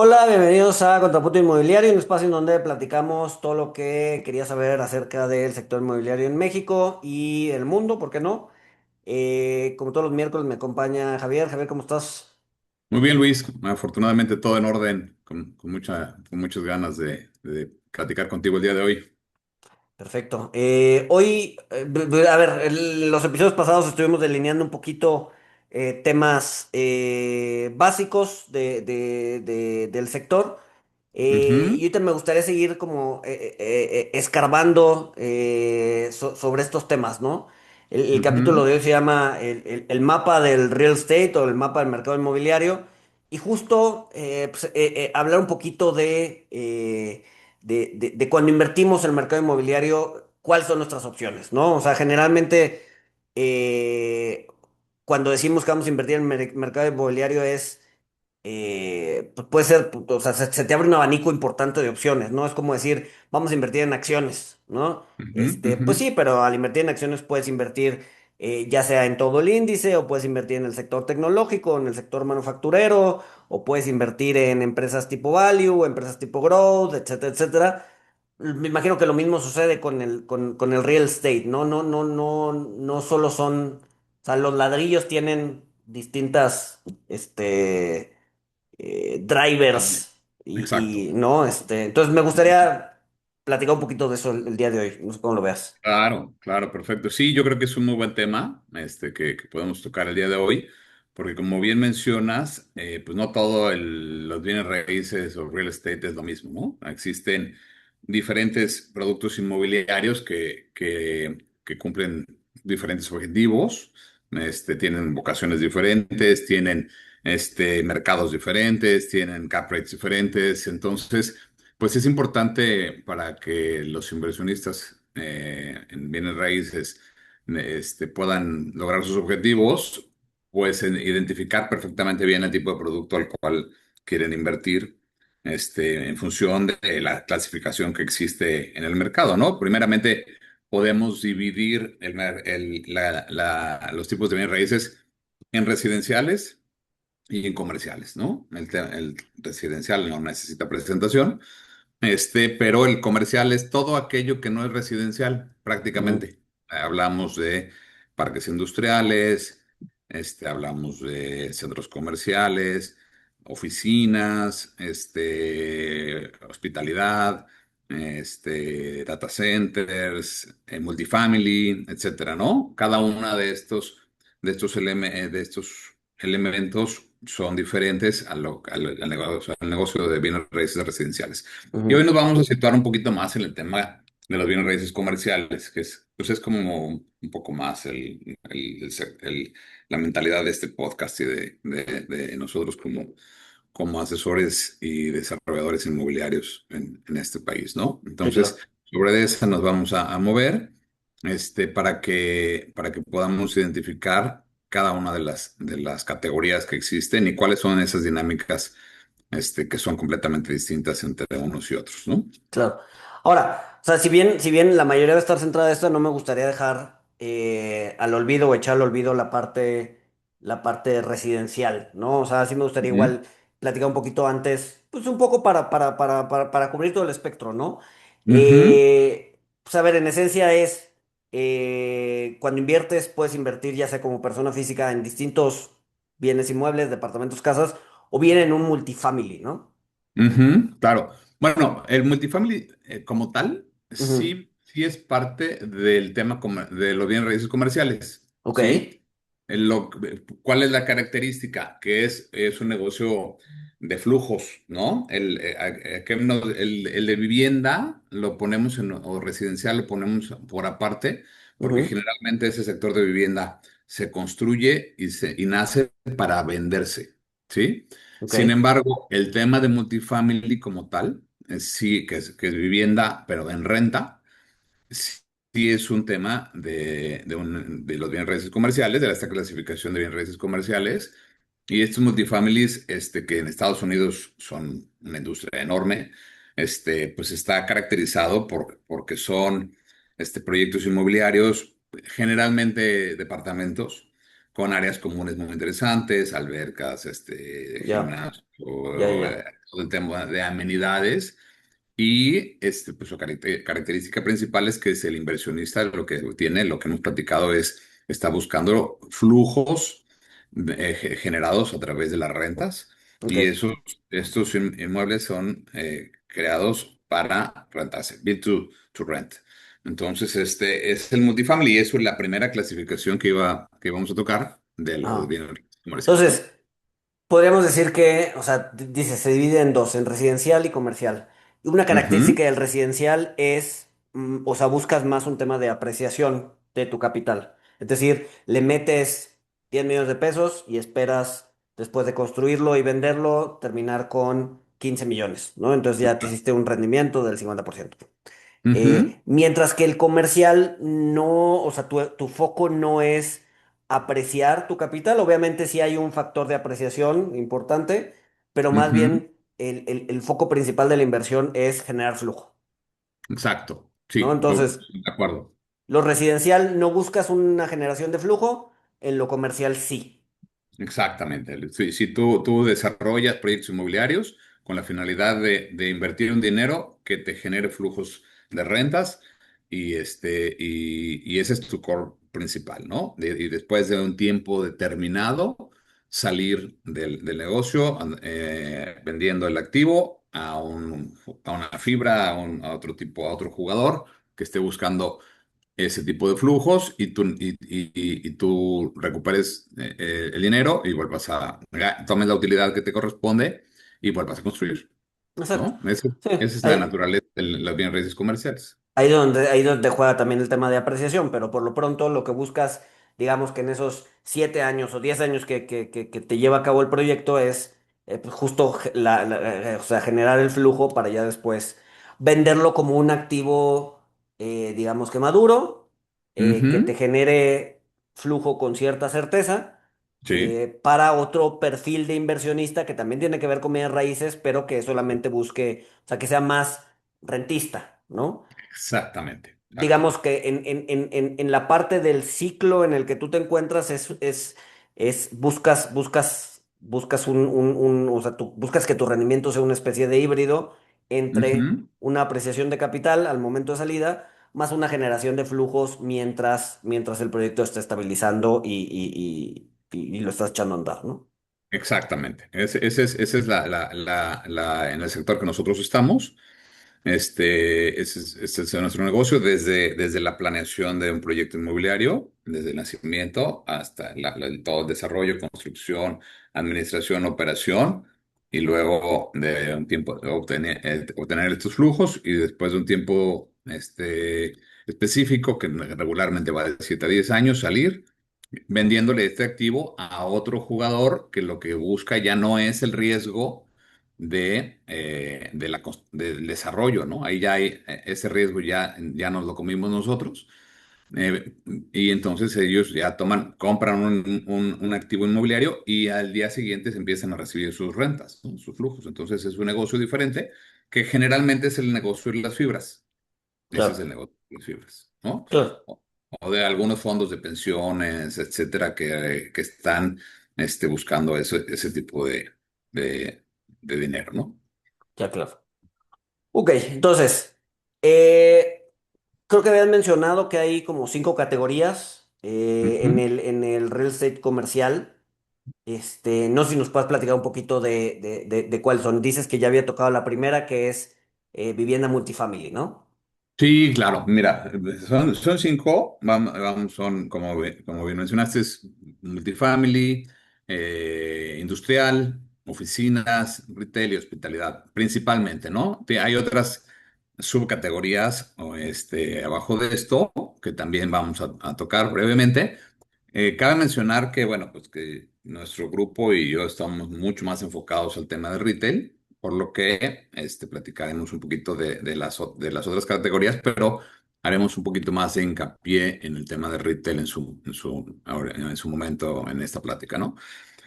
Hola, bienvenidos a Contrapunto Inmobiliario, un espacio en donde platicamos todo lo que quería saber acerca del sector inmobiliario en México y el mundo, ¿por qué no? Como todos los miércoles me acompaña Javier. Javier, ¿cómo estás? Muy bien, Luis. Afortunadamente todo en orden, con muchas ganas de platicar contigo el día de hoy. Perfecto. Hoy, a ver, los episodios pasados estuvimos delineando un poquito temas básicos del sector. Y Ujú, ahorita me gustaría seguir como escarbando sobre estos temas, ¿no? El capítulo ujú, de hoy se llama el mapa del real estate o el mapa del mercado inmobiliario. Y justo hablar un poquito de cuando invertimos en el mercado inmobiliario, cuáles son nuestras opciones, ¿no? O sea, generalmente eh, cuando decimos que vamos a invertir en el mercado inmobiliario es pues puede ser, o sea, se te abre un abanico importante de opciones, ¿no? Es como decir, vamos a invertir en acciones, ¿no? ujú, ujú. Pues sí, pero al invertir en acciones puedes invertir ya sea en todo el índice, o puedes invertir en el sector tecnológico, en el sector manufacturero, o puedes invertir en empresas tipo value, empresas tipo growth, etcétera, etcétera. Me imagino que lo mismo sucede con el real estate, ¿no? No solo son, o sea, los ladrillos tienen distintas, drivers Exacto. no, entonces me gustaría platicar un poquito de eso el día de hoy, no sé cómo lo veas. Claro, claro, perfecto. Sí, yo creo que es un muy buen tema que podemos tocar el día de hoy, porque como bien mencionas, pues no todo los bienes raíces o real estate es lo mismo, ¿no? Existen diferentes productos inmobiliarios que cumplen diferentes objetivos, tienen vocaciones diferentes, tienen mercados diferentes, tienen cap rates diferentes, entonces pues es importante para que los inversionistas en bienes raíces puedan lograr sus objetivos, pues identificar perfectamente bien el tipo de producto al cual quieren invertir, en función de la clasificación que existe en el mercado, ¿no? Primeramente, podemos dividir los tipos de bienes raíces en residenciales y en comerciales, ¿no? El residencial no necesita presentación, pero el comercial es todo aquello que no es residencial, Ujú, prácticamente. Hablamos de parques industriales, hablamos de centros comerciales, oficinas, hospitalidad, data centers, multifamily, etcétera, ¿no? Cada una de estos elementos son diferentes al negocio de bienes raíces residenciales. Y hoy ujú. nos vamos a situar un poquito más en el tema de los bienes raíces comerciales, que pues es como un poco más la mentalidad de este podcast y de nosotros como asesores y desarrolladores inmobiliarios en este país, ¿no? Sí, Entonces, claro. sobre esa nos vamos a mover, para que podamos identificar cada una de las categorías que existen y cuáles son esas dinámicas, que son completamente distintas entre unos y otros, ¿no? Claro. Ahora, o sea, si bien la mayoría va a estar centrada en esto, no me gustaría dejar al olvido o echar al olvido la parte residencial, ¿no? O sea, sí me gustaría Ujú, igual platicar un poquito antes, pues un poco para cubrir todo el espectro, ¿no? ujú, Pues a ver, en esencia es, cuando inviertes, puedes invertir ya sea como persona física en distintos bienes inmuebles, departamentos, casas, o bien en un multifamily, ¿no? claro. Bueno, el multifamily como tal, Ujú. sí es parte del tema de los bienes raíces comerciales, Ok. ¿sí? ¿Cuál es la característica? Que es un negocio de flujos, ¿no? El de vivienda lo ponemos o residencial lo ponemos por aparte, porque Ujú. generalmente ese sector de vivienda se construye y nace para venderse, ¿sí? Ok. Sin embargo, el tema de multifamily como tal, sí, que es vivienda, pero en renta, sí, sí es un tema de los bienes raíces comerciales, de esta clasificación de bienes raíces comerciales. Y estos multifamilies, que en Estados Unidos son una industria enorme, pues está caracterizado porque son proyectos inmobiliarios, generalmente departamentos, con áreas comunes muy interesantes, albercas, Ya, gimnasio, ya, ya. todo el tema de amenidades. Y pues, su característica principal es que es el inversionista lo que tiene, lo que hemos platicado es, está buscando flujos generados a través de las rentas Ok. y estos inmuebles son creados para rentarse, build to rent. Entonces, este es el multifamily y eso es la primera clasificación que vamos a tocar de los Ajá. bienes comerciales, ¿no? Entonces, podríamos decir que, o sea, dice, se divide en dos, en residencial y comercial. Y una Ujú. característica del residencial es, o sea, buscas más un tema de apreciación de tu capital. Es decir, le metes 10 millones de pesos y esperas, después de construirlo y venderlo, terminar con 15 millones, ¿no? Entonces ya te hiciste un rendimiento del 50%. Ujú. Mientras que el comercial no, o sea, tu foco no es apreciar tu capital. Obviamente sí hay un factor de apreciación importante, pero más Ujú. bien el foco principal de la inversión es generar flujo, Exacto, ¿no? sí, Entonces, de acuerdo. lo residencial no buscas una generación de flujo, en lo comercial sí. Exactamente. Si tú desarrollas proyectos inmobiliarios con la finalidad de invertir un dinero que te genere flujos de rentas y ese es tu core principal, ¿no? Y después de un tiempo determinado, salir del negocio vendiendo el activo a una fibra, a otro tipo, a otro jugador que esté buscando ese tipo de flujos y tú recuperes el dinero y vuelvas tomes la utilidad que te corresponde y vuelvas a construir, Exacto. ¿no? Sí, Esa es la ahí, naturaleza de los bienes raíces comerciales. ahí donde juega también el tema de apreciación, pero por lo pronto lo que buscas, digamos que en esos 7 años o 10 años que te lleva a cabo el proyecto es pues justo o sea, generar el flujo para ya después venderlo como un activo, digamos que maduro, que te Ujú. genere flujo con cierta certeza, Sí, para otro perfil de inversionista que también tiene que ver con bienes raíces, pero que solamente busque, o sea, que sea más rentista, ¿no? exactamente, Digamos exactamente. que en la parte del ciclo en el que tú te encuentras buscas o sea, tú buscas que tu rendimiento sea una especie de híbrido entre Ujú. una apreciación de capital al momento de salida, más una generación de flujos mientras el proyecto está estabilizando y lo estás echando a andar, ¿no? Exactamente. Esa es en el sector que nosotros estamos. Ese es nuestro negocio desde la planeación de un proyecto inmobiliario, desde el nacimiento hasta todo el desarrollo, construcción, administración, operación, y luego de un tiempo obtener estos flujos y después de un tiempo específico, que regularmente va de 7 a 10 años, salir vendiéndole este activo a otro jugador que lo que busca ya no es el riesgo del desarrollo, ¿no? Ahí ya hay ese riesgo ya nos lo comimos nosotros. eh, y entonces ellos ya compran un activo inmobiliario y al día siguiente se empiezan a recibir sus rentas, ¿no? Sus flujos. Entonces es un negocio diferente que generalmente es el negocio de las fibras. Ese es el Claro, negocio de las fibras, ¿no? claro, O de algunos fondos de pensiones, etcétera, que están buscando ese tipo de dinero, ¿no? ya claro. Ok, entonces, eh, creo que habían mencionado que hay como 5 categorías Ujú. en el real estate comercial. No sé si nos puedes platicar un poquito de cuáles son. Dices que ya había tocado la primera, que es vivienda multifamily, ¿no? Sí, claro. Mira, son cinco, son, como bien mencionaste, es multifamily, industrial, oficinas, retail y hospitalidad, principalmente, ¿no? Hay otras subcategorías abajo de esto que también vamos a tocar brevemente. Cabe mencionar que, bueno, pues que nuestro grupo y yo estamos mucho más enfocados al tema de retail, por lo que platicaremos un poquito de las otras categorías, pero haremos un poquito más de hincapié en el tema de retail en su momento en esta plática, ¿no?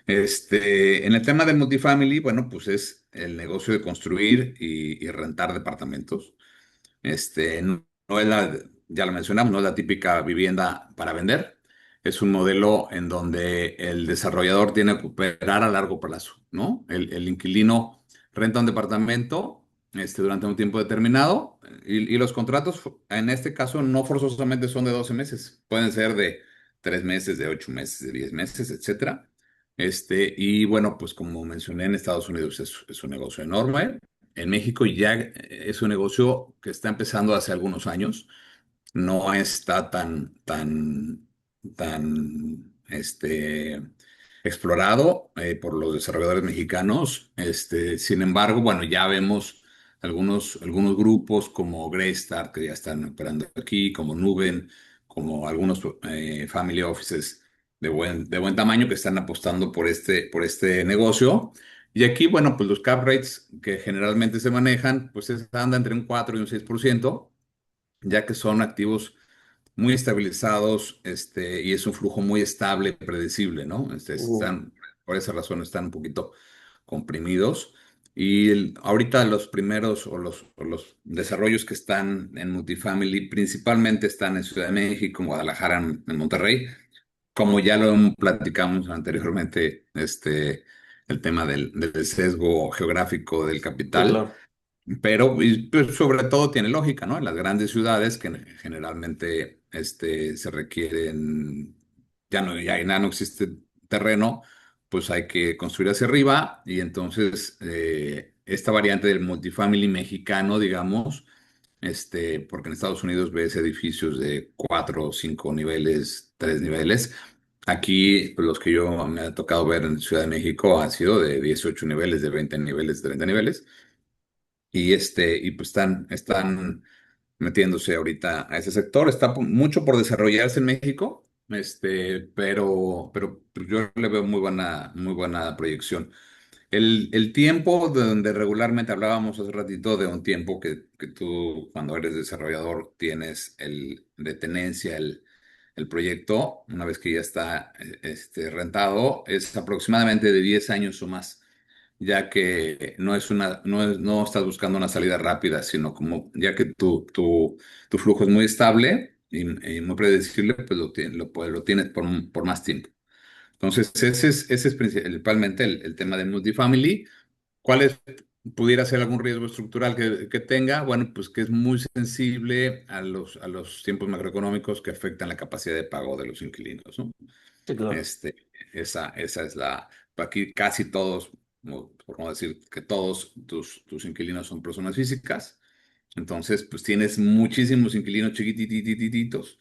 En el tema del multifamily, bueno, pues es el negocio de construir y rentar departamentos. No es ya lo mencionamos, no es la típica vivienda para vender. es un modelo en donde el desarrollador tiene que operar a largo plazo, ¿no? El inquilino renta un departamento durante un tiempo determinado y los contratos en este caso no forzosamente son de 12 meses, pueden ser de 3 meses, de 8 meses, de 10 meses, etcétera. Y bueno, pues como mencioné, en Estados Unidos es un negocio enorme. En México ya es un negocio que está empezando hace algunos años, no está tan explorado por los desarrolladores mexicanos. Sin embargo, bueno, ya vemos algunos grupos como Greystar que ya están operando aquí, como Nuben, como algunos family offices de buen tamaño que están apostando por este negocio. Y aquí, bueno, pues los cap rates que generalmente se manejan, pues andan entre un 4 y un 6%, ya que son activos muy estabilizados, y es un flujo muy estable, predecible, ¿no? Ujú. Por esa razón están un poquito comprimidos. Y ahorita los primeros o los desarrollos que están en multifamily principalmente están en Ciudad de México, en Guadalajara, en Monterrey. Como ya lo platicamos anteriormente, el tema del sesgo geográfico del Sí, capital, claro. pero pues, sobre todo tiene lógica, ¿no? En las grandes ciudades que generalmente se requieren, ya no existe terreno, pues hay que construir hacia arriba y entonces esta variante del multifamily mexicano, digamos, porque en Estados Unidos ves edificios de 4 o 5 niveles, 3 niveles. Aquí, pues, los que yo me ha tocado ver en Ciudad de México han sido de 18 niveles, de 20 niveles, de 30 niveles. Y pues están metiéndose ahorita a ese sector. Está mucho por desarrollarse en México, pero yo le veo muy buena proyección. El tiempo de donde regularmente hablábamos hace ratito de un tiempo que tú, cuando eres desarrollador, tienes de tenencia el proyecto, una vez que ya está rentado, es aproximadamente de 10 años o más, ya que no estás buscando una salida rápida, sino como ya que tu flujo es muy estable y muy predecible, pues lo tienes por más tiempo. Entonces, ese es principalmente el tema del multifamily. ¿Pudiera ser algún riesgo estructural que tenga? Bueno, pues que es muy sensible a los tiempos macroeconómicos que afectan la capacidad de pago de los inquilinos, ¿no? Sí, claro. Este, esa es aquí casi todos, por no decir que todos tus inquilinos son personas físicas. Entonces, pues tienes muchísimos inquilinos chiquititititos.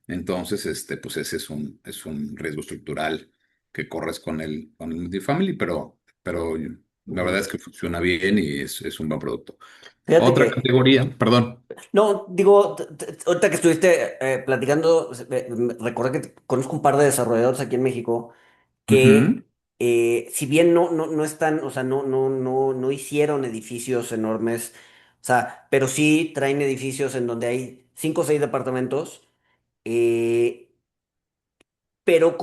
Entonces, pues ese es un riesgo estructural que corres con el multifamily, pero la verdad Ujú. es que funciona bien y es un buen producto. Fíjate Otra que, categoría, perdón. no, digo, ahorita que estuviste platicando, recordé que conozco un par de desarrolladores aquí en México que, Ujú. si bien no están, o sea, no hicieron edificios enormes, o sea, pero sí traen edificios en donde hay 5 o 6 departamentos, eh, pero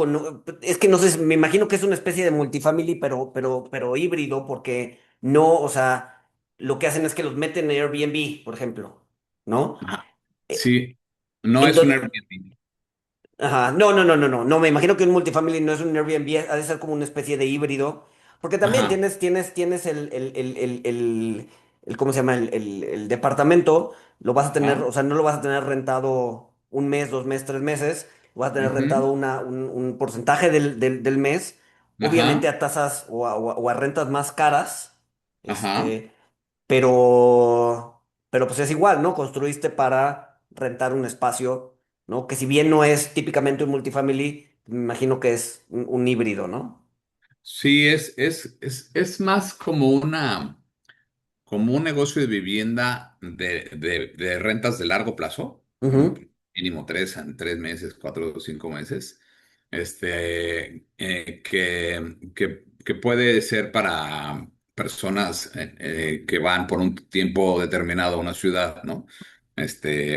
es que no sé, me imagino que es una especie de multifamily, pero híbrido, porque no, o sea, lo que hacen es que los meten en Airbnb, por ejemplo, ¿no? Ajá. Eh, Sí, no en es un don- Airbnb. Ajá, no, me imagino que un multifamily no es un Airbnb, ha de ser como una especie de híbrido, porque también Ajá, tienes ¿cómo se llama? El departamento, lo vas a tener, ajá, o sea, no lo vas a tener rentado un mes, 2 meses, 3 meses, lo vas a tener ujú, rentado un porcentaje del mes, obviamente ajá, a tasas o a rentas más caras, ajá. este, pero pues es igual, ¿no? Construiste para rentar un espacio, ¿no? Que si bien no es típicamente un multifamily, me imagino que es un híbrido, ¿no? Sí, es más como un negocio de vivienda de rentas de largo plazo, ¿no? Ujú. Mínimo 3 meses, 4 o 5 meses, que puede ser para personas que van por un tiempo determinado a una ciudad, ¿no?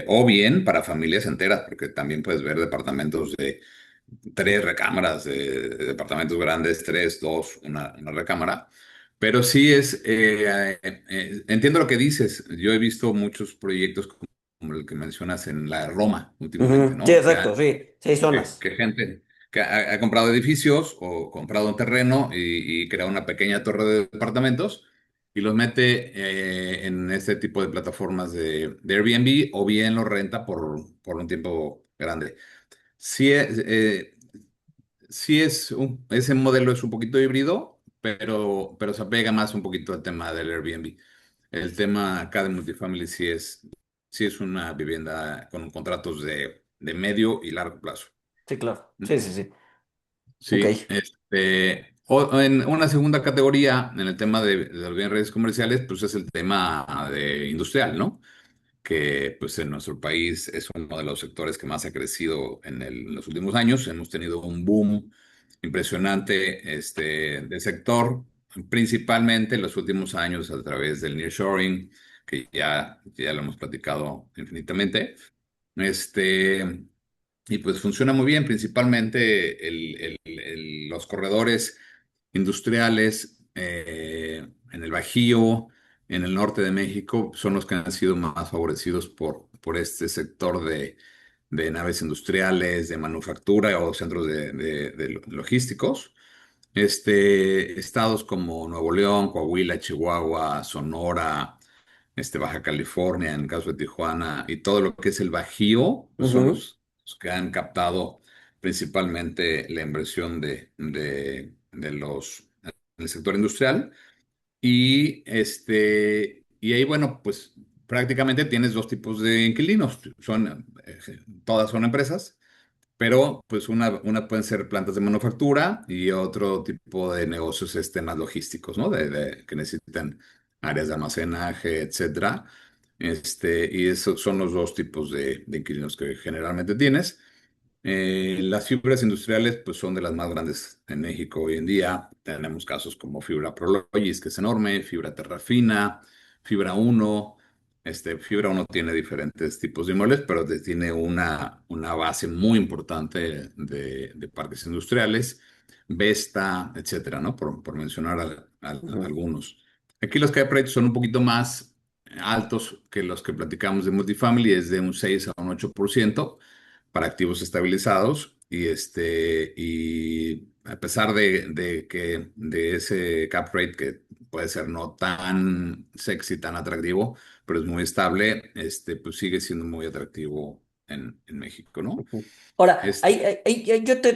O bien para familias enteras, porque también puedes ver departamentos de 3 recámaras, de departamentos grandes, tres, dos, una recámara. Pero sí entiendo lo que dices. Yo he visto muchos proyectos como el que mencionas en la Roma últimamente, Ujú. Sí, ¿no? exacto, sí. Seis zonas. Que gente que ha comprado edificios o comprado un terreno y crea una pequeña torre de departamentos y los mete en este tipo de plataformas de Airbnb o bien los renta por un tiempo grande. Sí, ese modelo es un poquito híbrido, pero se apega más un poquito al tema del Airbnb. El tema acá de multifamily sí es una vivienda con contratos de medio y largo plazo. Sí, claro. Sí, sí, sí. Ok. Sí, o en una segunda categoría, en el tema de los bienes raíces comerciales, pues es el tema de industrial, ¿no? Que pues en nuestro país es uno de los sectores que más ha crecido en los últimos años. Hemos tenido un boom impresionante del sector, principalmente en los últimos años a través del nearshoring, que ya lo hemos platicado infinitamente. Este, y pues funciona muy bien, principalmente los corredores industriales en el Bajío, en el norte de México, son los que han sido más favorecidos por este sector de naves industriales, de manufactura o centros de logísticos. Estados como Nuevo León, Coahuila, Chihuahua, Sonora, Baja California, en el caso de Tijuana, y todo lo que es el Bajío, pues son Ujú, los que han captado principalmente la inversión del sector industrial. Y ahí, bueno, pues prácticamente tienes dos tipos de inquilinos. Todas son empresas, pero pues una pueden ser plantas de manufactura y otro tipo de negocios más logísticos, ¿no? Que necesitan áreas de almacenaje, etcétera. Y esos son los dos tipos de inquilinos que generalmente tienes. Las fibras industriales pues son de las más grandes en México hoy en día. Tenemos casos como Fibra Prologis, que es enorme, Fibra Terrafina, Fibra Uno. Fibra Uno tiene diferentes tipos de inmuebles, pero tiene una base muy importante de parques industriales, Vesta, etcétera, ¿no? Por mencionar ujú, algunos. Aquí los cap rates son un poquito más altos que los que platicamos de multifamily, es de un 6 a un 8% para activos estabilizados y a pesar de ese cap rate que puede ser no tan sexy, tan atractivo, pero es muy estable, pues sigue siendo muy atractivo en México, ¿no? ujú. Ahora, Este, yo te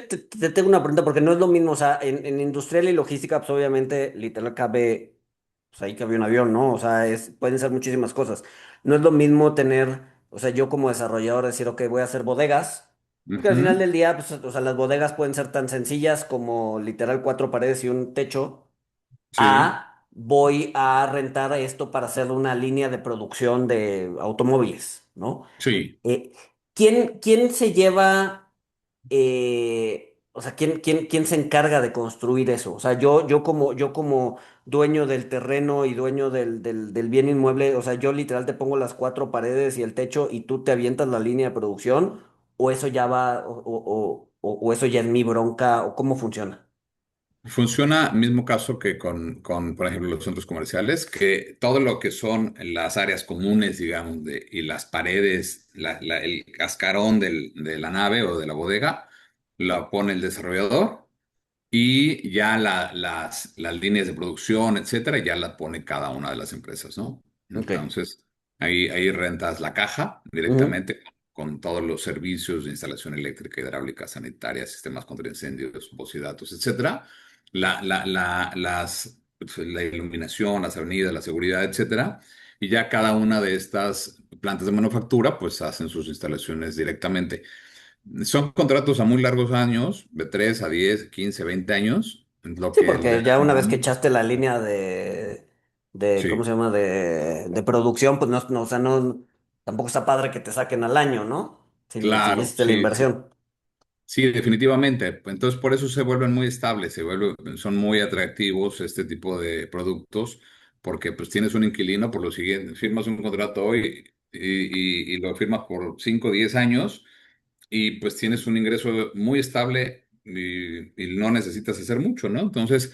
tengo una pregunta porque no es lo mismo, o sea, en industrial y logística, pues obviamente, literal cabe, pues ahí cabe un avión, ¿no? O sea, pueden ser muchísimas cosas. No es lo mismo tener, o sea, yo como desarrollador decir, ok, voy a hacer bodegas, porque al final ujú, del día, pues, o sea, las bodegas pueden ser tan sencillas como literal cuatro paredes y un techo, sí, a voy a rentar esto para hacer una línea de producción de automóviles, ¿no? sí. Eh, quién se lleva, o sea, quién se encarga de construir eso? O sea, yo como dueño del terreno y dueño del bien inmueble, o sea, yo literal te pongo las cuatro paredes y el techo y tú te avientas la línea de producción, o eso ya va, o eso ya es mi bronca, o cómo funciona. Funciona mismo caso que con, por ejemplo, los centros comerciales, que todo lo que son las áreas comunes, digamos, y las paredes, el cascarón de la nave o de la bodega, lo pone el desarrollador y ya las líneas de producción, etcétera, ya las pone cada una de las empresas, ¿no? Ok. Entonces, ahí rentas la caja Ujú, directamente con todos los servicios de instalación eléctrica, hidráulica, sanitaria, sistemas contra incendios, voz y datos, etcétera. La iluminación, las avenidas, la seguridad, etcétera. Y ya cada una de estas plantas de manufactura, pues hacen sus instalaciones directamente. Son contratos a muy largos años, de 3 a 10, 15, 20 años, lo sí, que le porque da ya una vez que un... echaste la línea de ¿cómo se Sí, llama? De producción, pues no, o sea, no, tampoco está padre que te saquen al año, ¿no? Si ya claro, hiciste la sí, sí, inversión. sí, definitivamente. Entonces, por eso se vuelven muy estables, son muy atractivos este tipo de productos, porque pues tienes un inquilino por lo siguiente, firmas un contrato hoy y lo firmas por 5 o 10 años y pues tienes un ingreso muy estable y no necesitas hacer mucho, ¿no? Entonces,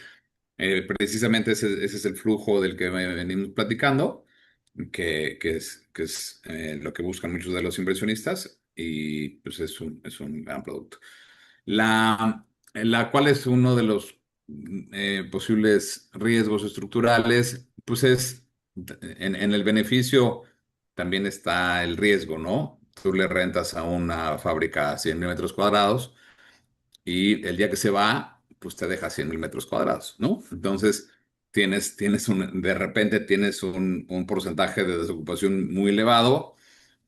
precisamente ese es el flujo del que venimos platicando. que es lo que buscan muchos de los inversionistas y pues es un gran producto. ¿Cuál es uno de los posibles riesgos estructurales? Pues en el beneficio también está el riesgo, ¿no? Tú le rentas a una fábrica 100,000 metros cuadrados y el día que se va, pues te deja 100,000 metros cuadrados, ¿no? Entonces, de repente tienes un porcentaje de desocupación muy elevado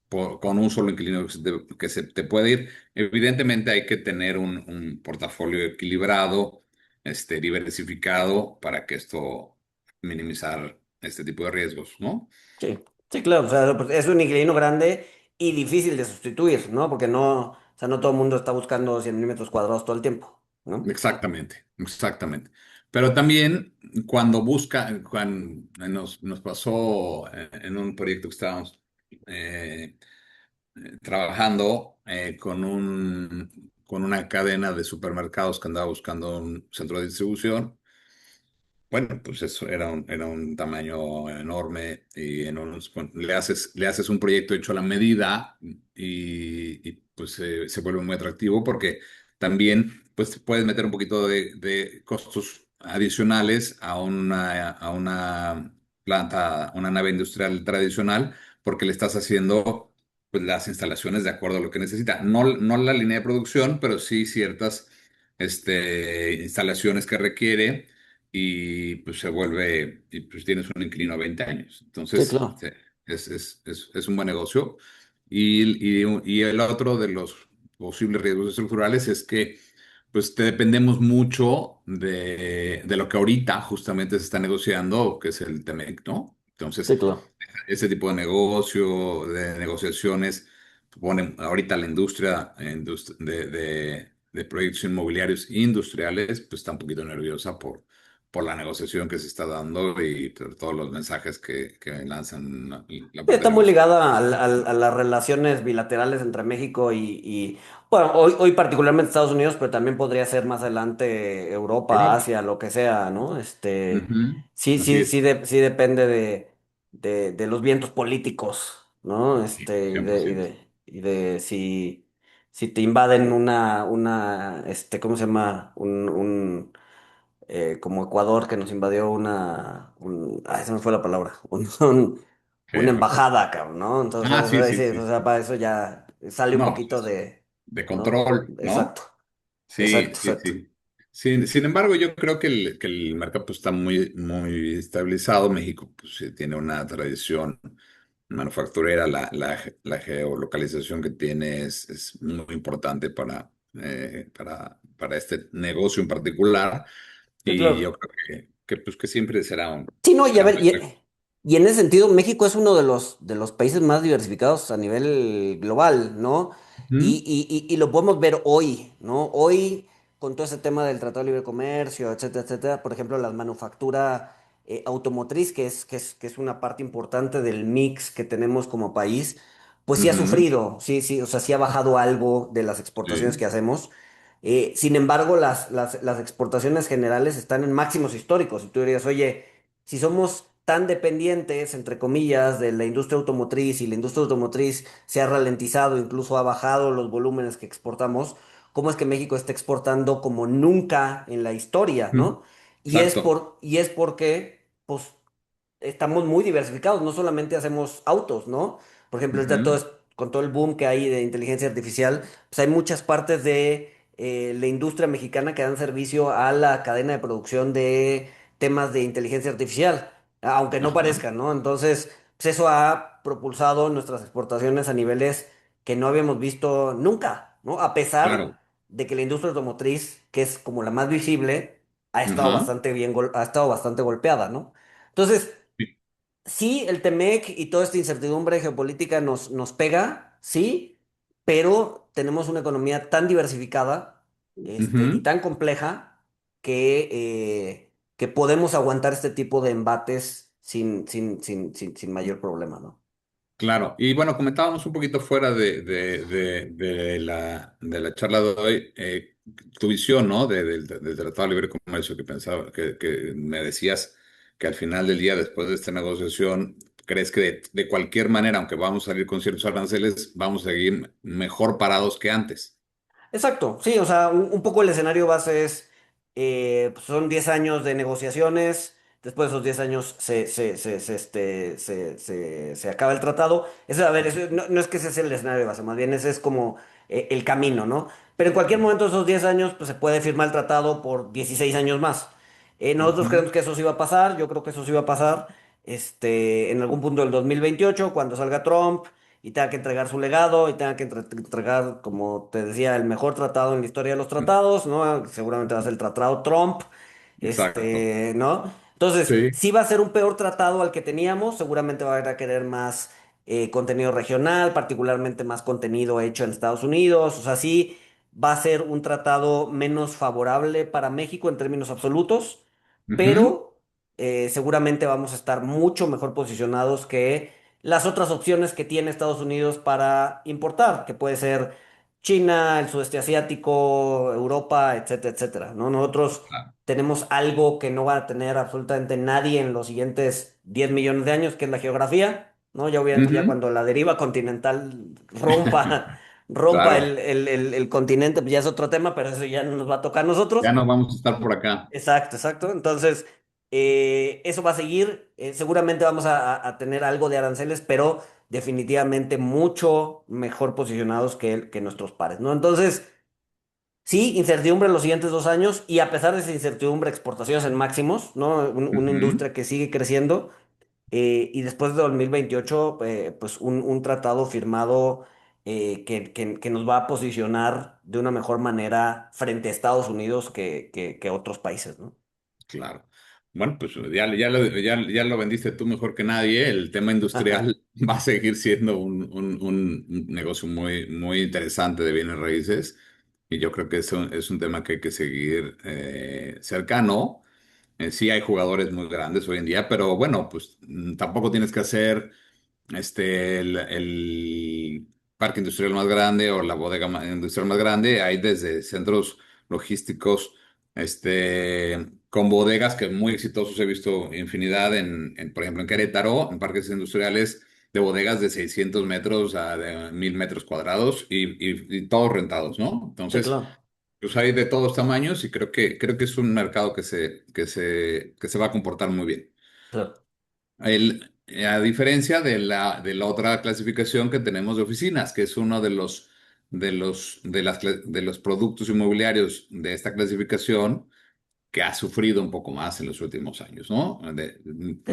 con un solo inquilino que se te puede ir. Evidentemente hay que tener un portafolio equilibrado, diversificado para que esto minimizar este tipo de riesgos, ¿no? Sí, sí, claro, o sea, pues, es un inquilino grande y difícil de sustituir, ¿no? Porque no, o sea, no todo el mundo está buscando 100,000 metros cuadrados todo el tiempo, ¿no? Exactamente, exactamente. Pero también cuando nos pasó en un proyecto que estábamos eh, trabajando con una cadena de supermercados que andaba buscando un centro de distribución. Bueno, pues eso era un tamaño enorme y bueno, le haces un proyecto hecho a la medida y, pues se vuelve muy atractivo porque también pues te puedes meter un poquito de costos adicionales a una planta, una nave industrial tradicional porque le estás haciendo pues las instalaciones de acuerdo a lo que necesita. No, no la línea de producción, pero sí ciertas instalaciones que requiere y pues y pues tienes un inquilino a 20 años. Sí, Entonces, claro. es un buen negocio. Y el otro de los posibles riesgos estructurales es que pues te dependemos mucho de lo que ahorita justamente se está negociando, que es el TEMEC, ¿no? Sí, Entonces, claro. ese tipo de negociaciones, ponen ahorita la industria de proyectos inmobiliarios industriales, pues está un poquito nerviosa por la negociación que se está dando y por todos los mensajes que lanzan la parte Está muy negociadora. ligada a las relaciones bilaterales entre México bueno, hoy particularmente Estados Unidos, pero también podría ser más adelante Europa, Europa. Asia, lo que sea, ¿no? Ujú. Sí, Así sí, es. sí depende de los vientos políticos, ¿no? Sí, 100%. Y de si te invaden ¿cómo se llama? Como Ecuador que nos invadió se me fue la palabra, una Ok. embajada, cabrón, ¿no? Entonces, Ah, eso, sí, ahí sí, sí, o sí, sea, sí. para eso ya sale un No, poquito pues de ¿no? control, Exacto, ¿no? Sí, exacto, sí, exacto. sí. Sin embargo, yo creo que el mercado pues, está muy, muy estabilizado. México pues, sí, tiene una tradición manufacturera. La geolocalización que tiene es muy importante para este negocio en particular. Sí, Y yo claro. creo pues, que siempre será Sí, no, y a será ver, muy atractivo. y en ese sentido, México es uno de los países más diversificados a nivel global, ¿no? Ujú. Y lo podemos ver hoy, ¿no? Hoy, con todo ese tema del Tratado de Libre Comercio, etcétera, etcétera, por ejemplo, la manufactura automotriz, que es una parte importante del mix que tenemos como país, pues sí ha Ujú. sufrido, sí, sí, o sea, sí ha bajado algo de las exportaciones que Sí. hacemos. Sin embargo, las exportaciones generales están en máximos históricos. Y tú dirías, oye, si somos tan dependientes, entre comillas, de la industria automotriz y la industria automotriz se ha ralentizado, incluso ha bajado los volúmenes que exportamos, ¿cómo es que México está exportando como nunca en la historia, Ujú. ¿no? Exacto. Y es porque, pues, estamos muy diversificados, no solamente hacemos autos, ¿no? Por ejemplo, Ujú. con todo el boom que hay de inteligencia artificial, pues hay muchas partes de la industria mexicana que dan servicio a la cadena de producción de temas de inteligencia artificial, aunque no Ajá. parezcan, ¿no? Entonces, pues eso ha propulsado nuestras exportaciones a niveles que no habíamos visto nunca, ¿no? A pesar Claro. de que la industria automotriz, que es como la más visible, Ajá. ha estado bastante golpeada, ¿no? Entonces, Sí. sí, el Temec y toda esta incertidumbre geopolítica nos pega, sí, pero tenemos una economía tan diversificada, y Ujú. tan compleja que podemos aguantar este tipo de embates sin mayor problema, ¿no? Claro, y bueno, comentábamos un poquito fuera de la charla de hoy, tu visión, ¿no? Del Tratado de Libre Comercio, que me decías que al final del día, después de esta negociación, crees que de cualquier manera, aunque vamos a salir con ciertos aranceles, vamos a seguir mejor parados que antes? Exacto, sí, o sea, un poco el escenario base es, pues son 10 años de negociaciones, después de esos 10 años se acaba el tratado. Eso, a ver, eso no es que ese sea el escenario base, más bien ese es como el camino, ¿no? Pero en cualquier momento de esos 10 años, pues se puede firmar el tratado por 16 años más. Nosotros Ujú. creemos que eso sí va a pasar, yo creo que eso sí va a pasar, en algún punto del 2028 cuando salga Trump y tenga que entregar su legado y tenga que entregar, como te decía, el mejor tratado en la historia de los tratados, ¿no? Seguramente va a ser el tratado Trump, Exacto. ¿no? Entonces, Sí. sí va a ser un peor tratado al que teníamos, seguramente va a querer más contenido regional, particularmente más contenido hecho en Estados Unidos, o sea, sí va a ser un tratado menos favorable para México en términos absolutos, Ujú. pero seguramente vamos a estar mucho mejor posicionados que las otras opciones que tiene Estados Unidos para importar, que puede ser China, el sudeste asiático, Europa, etcétera, etcétera, ¿no? Nosotros Claro. tenemos algo que no va a tener absolutamente nadie en los siguientes 10 millones de años, que es la geografía, ¿no? Ya obviamente ya Ujú. cuando la deriva continental rompa Claro, el continente, pues ya es otro tema, pero eso ya no nos va a tocar a ya nosotros. no vamos a estar por acá. Exacto, exacto. Entonces, eso va a seguir. Seguramente vamos a tener algo de aranceles, pero definitivamente mucho mejor posicionados que nuestros pares, ¿no? Entonces, sí, incertidumbre en los siguientes 2 años y a pesar de esa incertidumbre, exportaciones en máximos, ¿no? Una Ujú. industria que sigue creciendo y después de 2028, pues un tratado firmado que nos va a posicionar de una mejor manera frente a Estados Unidos que otros países, ¿no? Claro. Bueno, pues ya lo vendiste tú mejor que nadie. El tema industrial va a seguir siendo un negocio muy, muy interesante de bienes raíces. Y yo creo que es un tema que hay que seguir cercano. Sí hay jugadores muy grandes hoy en día, pero bueno, pues tampoco tienes que hacer el parque industrial más grande o la bodega industrial más grande. Hay desde centros logísticos con bodegas que muy exitosos. He visto infinidad por ejemplo, en Querétaro, en parques industriales de bodegas de 600 metros a de 1000 metros cuadrados y todos rentados, ¿no? Sí, Entonces, claro, pues hay de todos tamaños y creo que es un mercado que se va a comportar muy bien. claro. A diferencia de la otra clasificación que tenemos de oficinas, que es uno de los productos inmobiliarios de esta clasificación que ha sufrido un poco más en los últimos años, ¿no? Sí,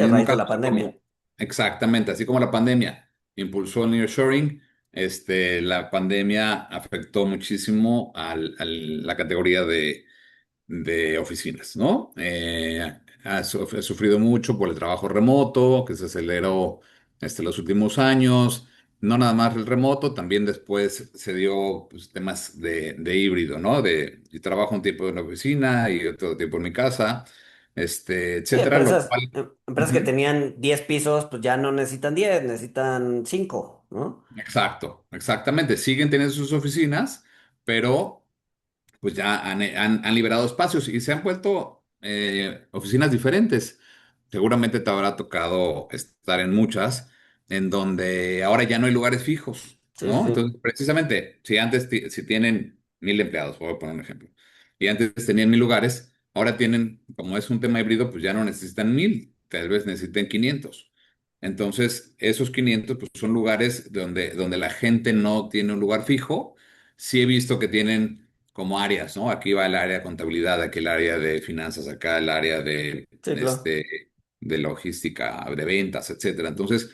a Mismo raíz de caso la pandemia. como, exactamente, así como la pandemia impulsó el nearshoring, la pandemia afectó muchísimo la categoría de oficinas, ¿no? Ha sufrido mucho por el trabajo remoto, que se aceleró los últimos años. No nada más el remoto, también después se dio pues, temas de híbrido, ¿no? De yo trabajo un tiempo en la oficina y otro tiempo en mi casa, Sí, etcétera, lo cual. empresas que Ujú. tenían 10 pisos, pues ya no necesitan 10, necesitan 5, ¿no? Exacto, exactamente. Siguen teniendo sus oficinas, pero pues ya han liberado espacios y se han vuelto oficinas diferentes. Seguramente te habrá tocado estar en muchas, en donde ahora ya no hay lugares fijos, Sí, sí, ¿no? sí. Entonces, precisamente, si tienen 1000 empleados, voy a poner un ejemplo, y antes tenían 1000 lugares, ahora tienen, como es un tema híbrido, pues ya no necesitan 1000, tal vez necesiten 500. Entonces, esos 500 pues, son lugares donde la gente no tiene un lugar fijo. Sí he visto que tienen como áreas, ¿no? Aquí va el área de contabilidad, aquí el área de finanzas, acá el área Sí, claro. de logística, de ventas, etcétera. Entonces,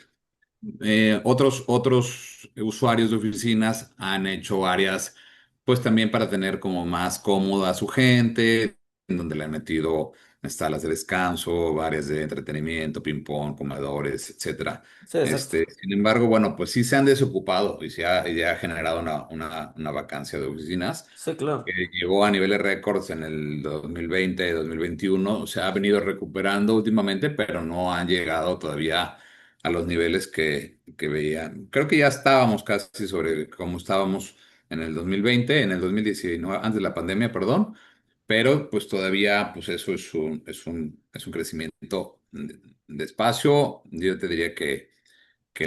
otros usuarios de oficinas han hecho áreas, pues también para tener como más cómoda a su gente, en donde le han metido salas de descanso, áreas de entretenimiento, ping-pong, comedores, etcétera. Sí, exacto. Sin embargo, bueno, pues sí se han desocupado y ya ha generado una vacancia de oficinas Sí, claro. que llegó a niveles récords en el 2020, 2021. Se ha venido recuperando últimamente, pero no han llegado todavía a los niveles que veían. Creo que ya estábamos casi sobre como estábamos en el 2020, en el 2019, antes de la pandemia, perdón, pero pues todavía pues eso es un crecimiento de espacio, yo te diría que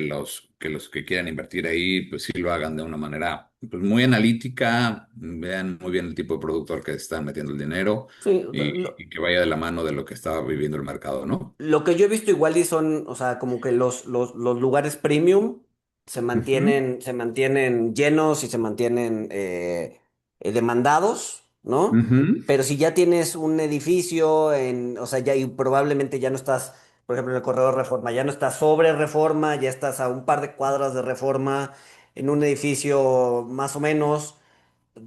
los que quieran invertir ahí, pues sí lo hagan de una manera pues, muy analítica, vean muy bien el tipo de producto al que están metiendo el dinero Sí, y que vaya de la mano de lo que está viviendo el mercado, ¿no? lo que yo he visto igual y son, o sea, como que los lugares premium Ujú, se mantienen llenos y se mantienen demandados, ¿no? ujú. Pero si ya tienes un edificio en, o sea, ya y probablemente ya no estás, por ejemplo, en el corredor Reforma, ya no estás sobre Reforma, ya estás a un par de cuadras de Reforma, en un edificio más o menos.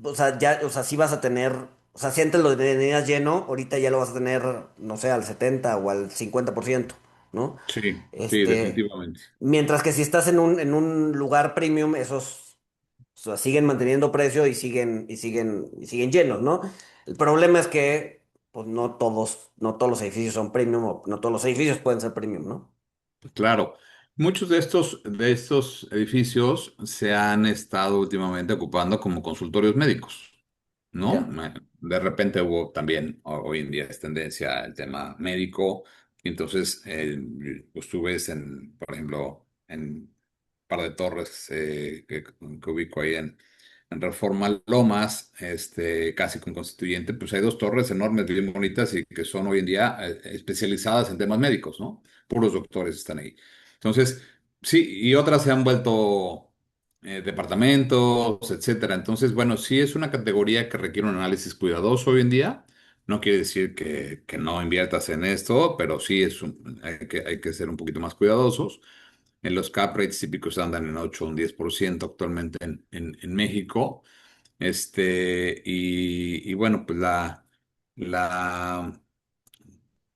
O sea, ya, o sea, sí vas a tener, o sea, si antes lo tenías lleno, ahorita ya lo vas a tener, no sé, al 70 o al 50%, ¿no? Sí, sí, Este, definitivamente. mientras que si estás en un lugar premium, esos, o sea, siguen manteniendo precio y siguen llenos, ¿no? El problema es que, pues, no todos los edificios son premium o no todos los edificios pueden ser premium, ¿no? Claro, muchos de estos edificios se han estado últimamente ocupando como consultorios médicos, ¿no? Ya. De repente hubo también, hoy en día es tendencia el tema médico, y entonces, pues tú ves por ejemplo, en par de torres que ubico ahí en Reforma Lomas, casi con Constituyente, pues hay dos torres enormes, bien bonitas y que son hoy en día especializadas en temas médicos, ¿no? Puros doctores están ahí. Entonces, sí, y otras se han vuelto departamentos, etcétera. Entonces, bueno, sí es una categoría que requiere un análisis cuidadoso hoy en día. No quiere decir que no inviertas en esto, pero sí hay que ser un poquito más cuidadosos. En los cap rates típicos andan en 8 o un 10% actualmente en México. Y bueno, pues la,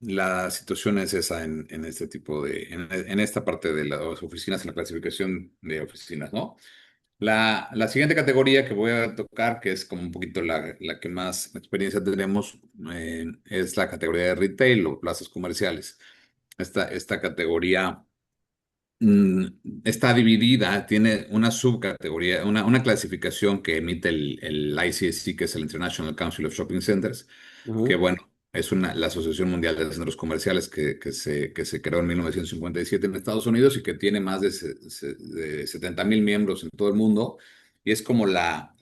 la situación es esa en este tipo en esta parte de las oficinas, en la clasificación de oficinas, ¿no? La siguiente categoría que voy a tocar, que es como un poquito la que más experiencia tenemos, es la categoría de retail o plazas comerciales. Esta categoría mm, está dividida, tiene una subcategoría, una clasificación que emite el ICSC, que es el International Council of Shopping Centers, que Ujú. bueno, es la Asociación Mundial de Centros Comerciales que se creó en 1957 en Estados Unidos y que tiene más de 70,000 miembros en todo el mundo, y es como la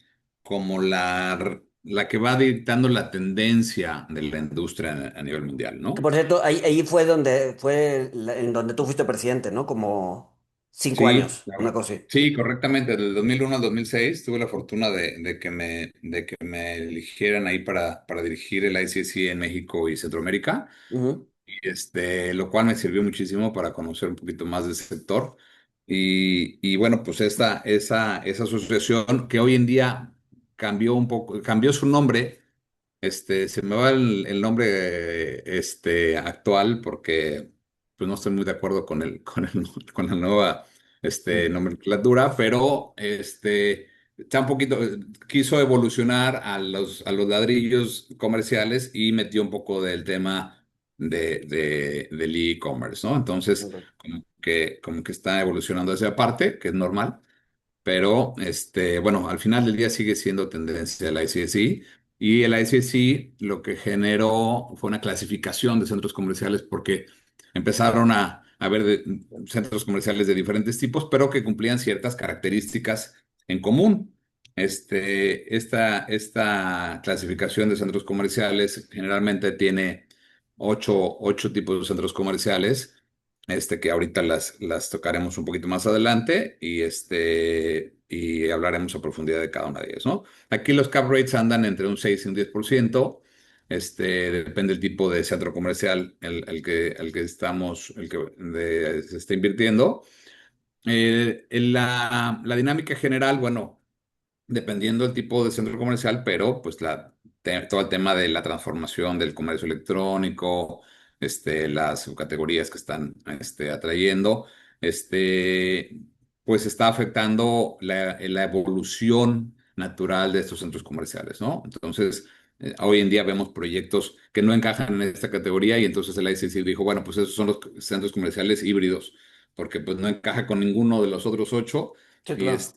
que va dictando la tendencia de la industria a nivel mundial, Que ¿no? por cierto, ahí fue donde en donde tú fuiste presidente, ¿no? Como cinco Sí, años, una cosa así. sí, correctamente. Del 2001 al 2006 tuve la fortuna de que me eligieran ahí para dirigir el ICSC en México y Centroamérica, Ujú. y lo cual me sirvió muchísimo para conocer un poquito más del sector. Y bueno, pues esa asociación que hoy en día cambió un poco, cambió su nombre. Se me va el nombre actual porque pues no estoy muy de acuerdo con la nueva Mm. nomenclatura, pero está un poquito, quiso evolucionar a los ladrillos comerciales y metió un poco del tema del e-commerce, ¿no? Entonces, Ok. como que está evolucionando hacia parte, que es normal. Pero, bueno, al final del día sigue siendo tendencia el ICSI, y el ICSI lo que generó fue una clasificación de centros comerciales porque empezaron a haber centros comerciales de diferentes tipos, pero que cumplían ciertas características en común. Esta clasificación de centros comerciales generalmente tiene ocho tipos de centros comerciales, que ahorita las tocaremos un poquito más adelante, y hablaremos a profundidad de cada una de ellas, ¿no? Aquí los cap rates andan entre un 6 y un 10%. Depende del tipo de centro comercial el que se está invirtiendo. En la dinámica general, bueno, dependiendo del tipo de centro comercial, pero pues todo el tema de la transformación del comercio electrónico, las subcategorías que están atrayendo, este, pues está afectando la evolución natural de estos centros comerciales, ¿no? Entonces, hoy en día vemos proyectos que no encajan en esta categoría, y entonces el ICC dijo, bueno, pues esos son los centros comerciales híbridos, porque pues no encaja con ninguno de los otros ocho, Sí, y claro.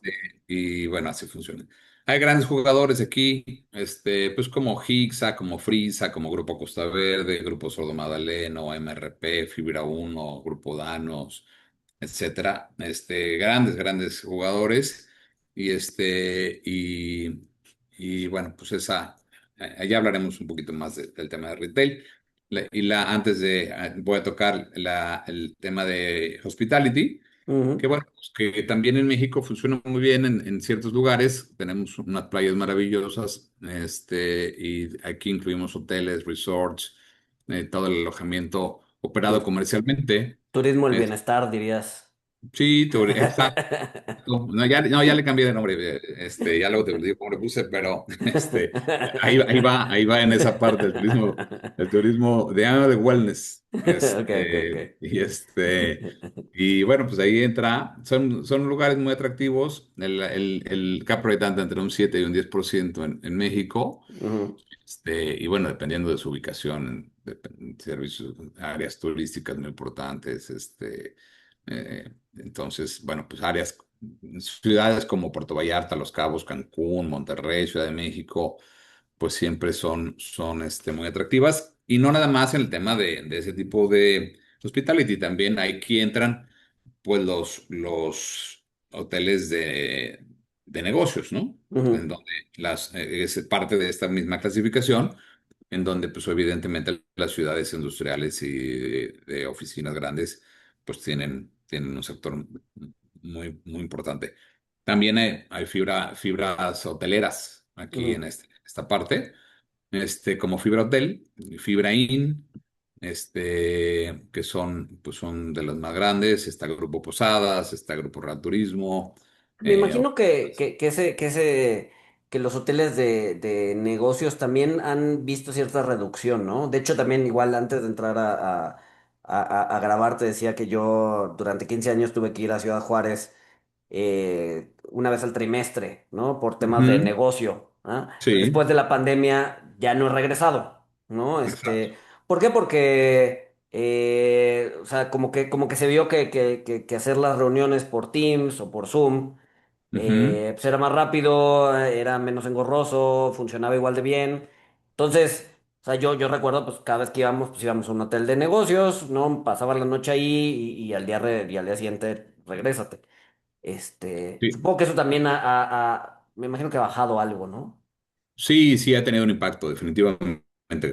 y bueno, así funciona. hay grandes jugadores aquí, pues como Hixa, como Frisa, como Grupo Costa Verde, Grupo Sordo Madaleno, MRP, Fibra Uno, Grupo Danos, etcétera. Grandes, grandes jugadores. Y y bueno, pues allá hablaremos un poquito más del tema de retail. Antes voy a tocar el tema de hospitality. Que Ujú. bueno, pues que también en México funciona muy bien en ciertos lugares. Tenemos unas playas maravillosas, y aquí incluimos hoteles, resorts, todo el alojamiento operado Tu- comercialmente. turismo el Es- bienestar, dirías. sí, exacto. No, no, ya le cambié de nombre, ya luego te digo cómo le puse, pero ahí va en esa parte el turismo de wellness, Ok, ok, ok. y bueno, pues ahí entra, son lugares muy atractivos, el cap rate anda entre un 7 y un 10% en México, Ujú, y bueno, dependiendo de su ubicación, servicios, áreas turísticas muy importantes, entonces, bueno, pues ciudades como Puerto Vallarta, Los Cabos, Cancún, Monterrey, Ciudad de México, pues siempre son muy atractivas. Y no nada más en el tema de ese tipo de hospitality, también aquí entran pues los hoteles de negocios, ¿no? En ujú. donde es parte de esta misma clasificación, en donde pues evidentemente las ciudades industriales y de oficinas grandes pues tienen un sector muy, muy importante. También hay fibras hoteleras aquí en Ujú. esta parte, como Fibra Hotel, Fibra Inn, que son de las más grandes. Está Grupo Posadas, está Grupo Real Turismo. Me eh, imagino que los hoteles de negocios también han visto cierta reducción, ¿no? De hecho, también igual antes de entrar a grabar te decía que yo durante 15 años tuve que ir a Ciudad Juárez una vez al trimestre, ¿no? Por temas de Ujú, negocio, ¿ah? sí, Después de la pandemia ya no he regresado, ¿no? exacto. ¿Por qué? Porque, o sea, como que se vio que hacer las reuniones por Teams o por Zoom, Ujú, pues era más rápido, era menos engorroso, funcionaba igual de bien. Entonces, o sea, yo recuerdo, pues cada vez que íbamos, pues íbamos a un hotel de negocios, ¿no? Pasaba la noche ahí y y al día siguiente, regrésate. sí. Supongo que eso también me imagino que ha bajado algo, ¿no? Sí, sí, ha tenido un impacto, definitivamente.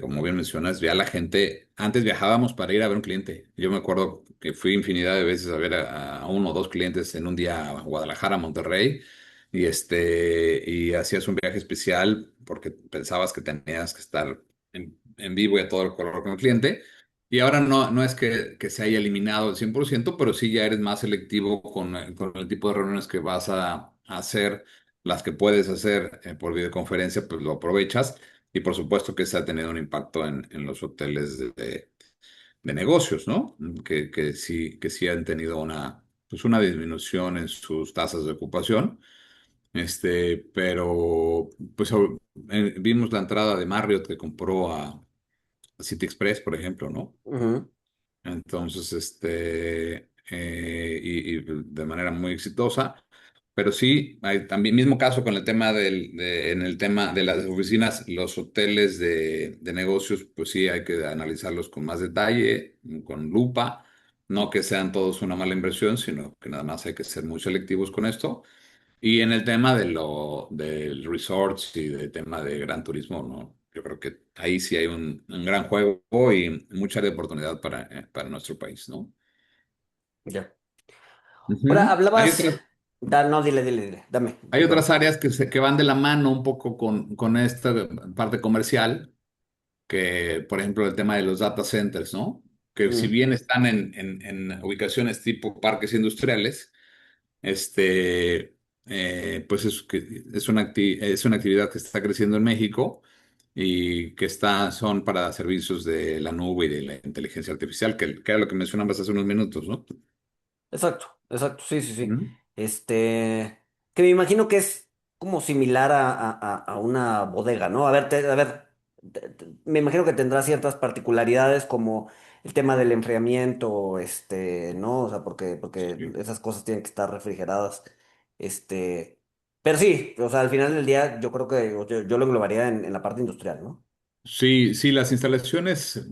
Como bien mencionas, ya la gente, antes viajábamos para ir a ver un cliente. Yo me acuerdo que fui infinidad de veces a ver a uno o dos clientes en un día a Guadalajara, a Monterrey, y hacías un viaje especial porque pensabas que tenías que estar en vivo y a todo el color con el cliente. Y ahora no es que se haya eliminado el 100%, pero sí ya eres más selectivo con el tipo de reuniones que vas a hacer. Las que puedes hacer por videoconferencia, pues lo aprovechas. Y por supuesto que se ha tenido un impacto en los hoteles de negocios, ¿no? Que sí han tenido una disminución en sus tasas de ocupación. Pero pues vimos la entrada de Marriott que compró a City Express, por ejemplo, ¿no? Ujú, Entonces, y de manera muy exitosa. Pero sí, hay también mismo caso con el tema en el tema de las oficinas, los hoteles de negocios, pues sí hay que analizarlos con más detalle, con lupa, no que sean todos una mala inversión, sino que nada más hay que ser muy selectivos con esto. Y en el tema del resorts y del tema de gran turismo, ¿no? Yo creo que ahí sí hay un gran juego y mucha de oportunidad para nuestro país, ¿no? ya. Ahora, Ujú. hablabas. No, dile, dame, Hay disculpa. otras áreas que van de la mano un poco con esta parte comercial, que por ejemplo el tema de los data centers, ¿no? Que si Ujú. bien están en ubicaciones tipo parques industriales, pues es una actividad que está creciendo en México y que son para servicios de la nube y de la inteligencia artificial, que era lo que mencionabas hace unos minutos, ¿no? Exacto, exacto, sí, sí, sí. Ujú. Que me imagino que es como similar a una bodega, ¿no? A ver, me imagino que tendrá ciertas particularidades como el tema del enfriamiento, ¿no? O sea, porque Sí. esas cosas tienen que estar refrigeradas. Este. Pero sí, o sea, al final del día yo creo que yo lo englobaría en la parte industrial, ¿no? Sí, sí, las instalaciones,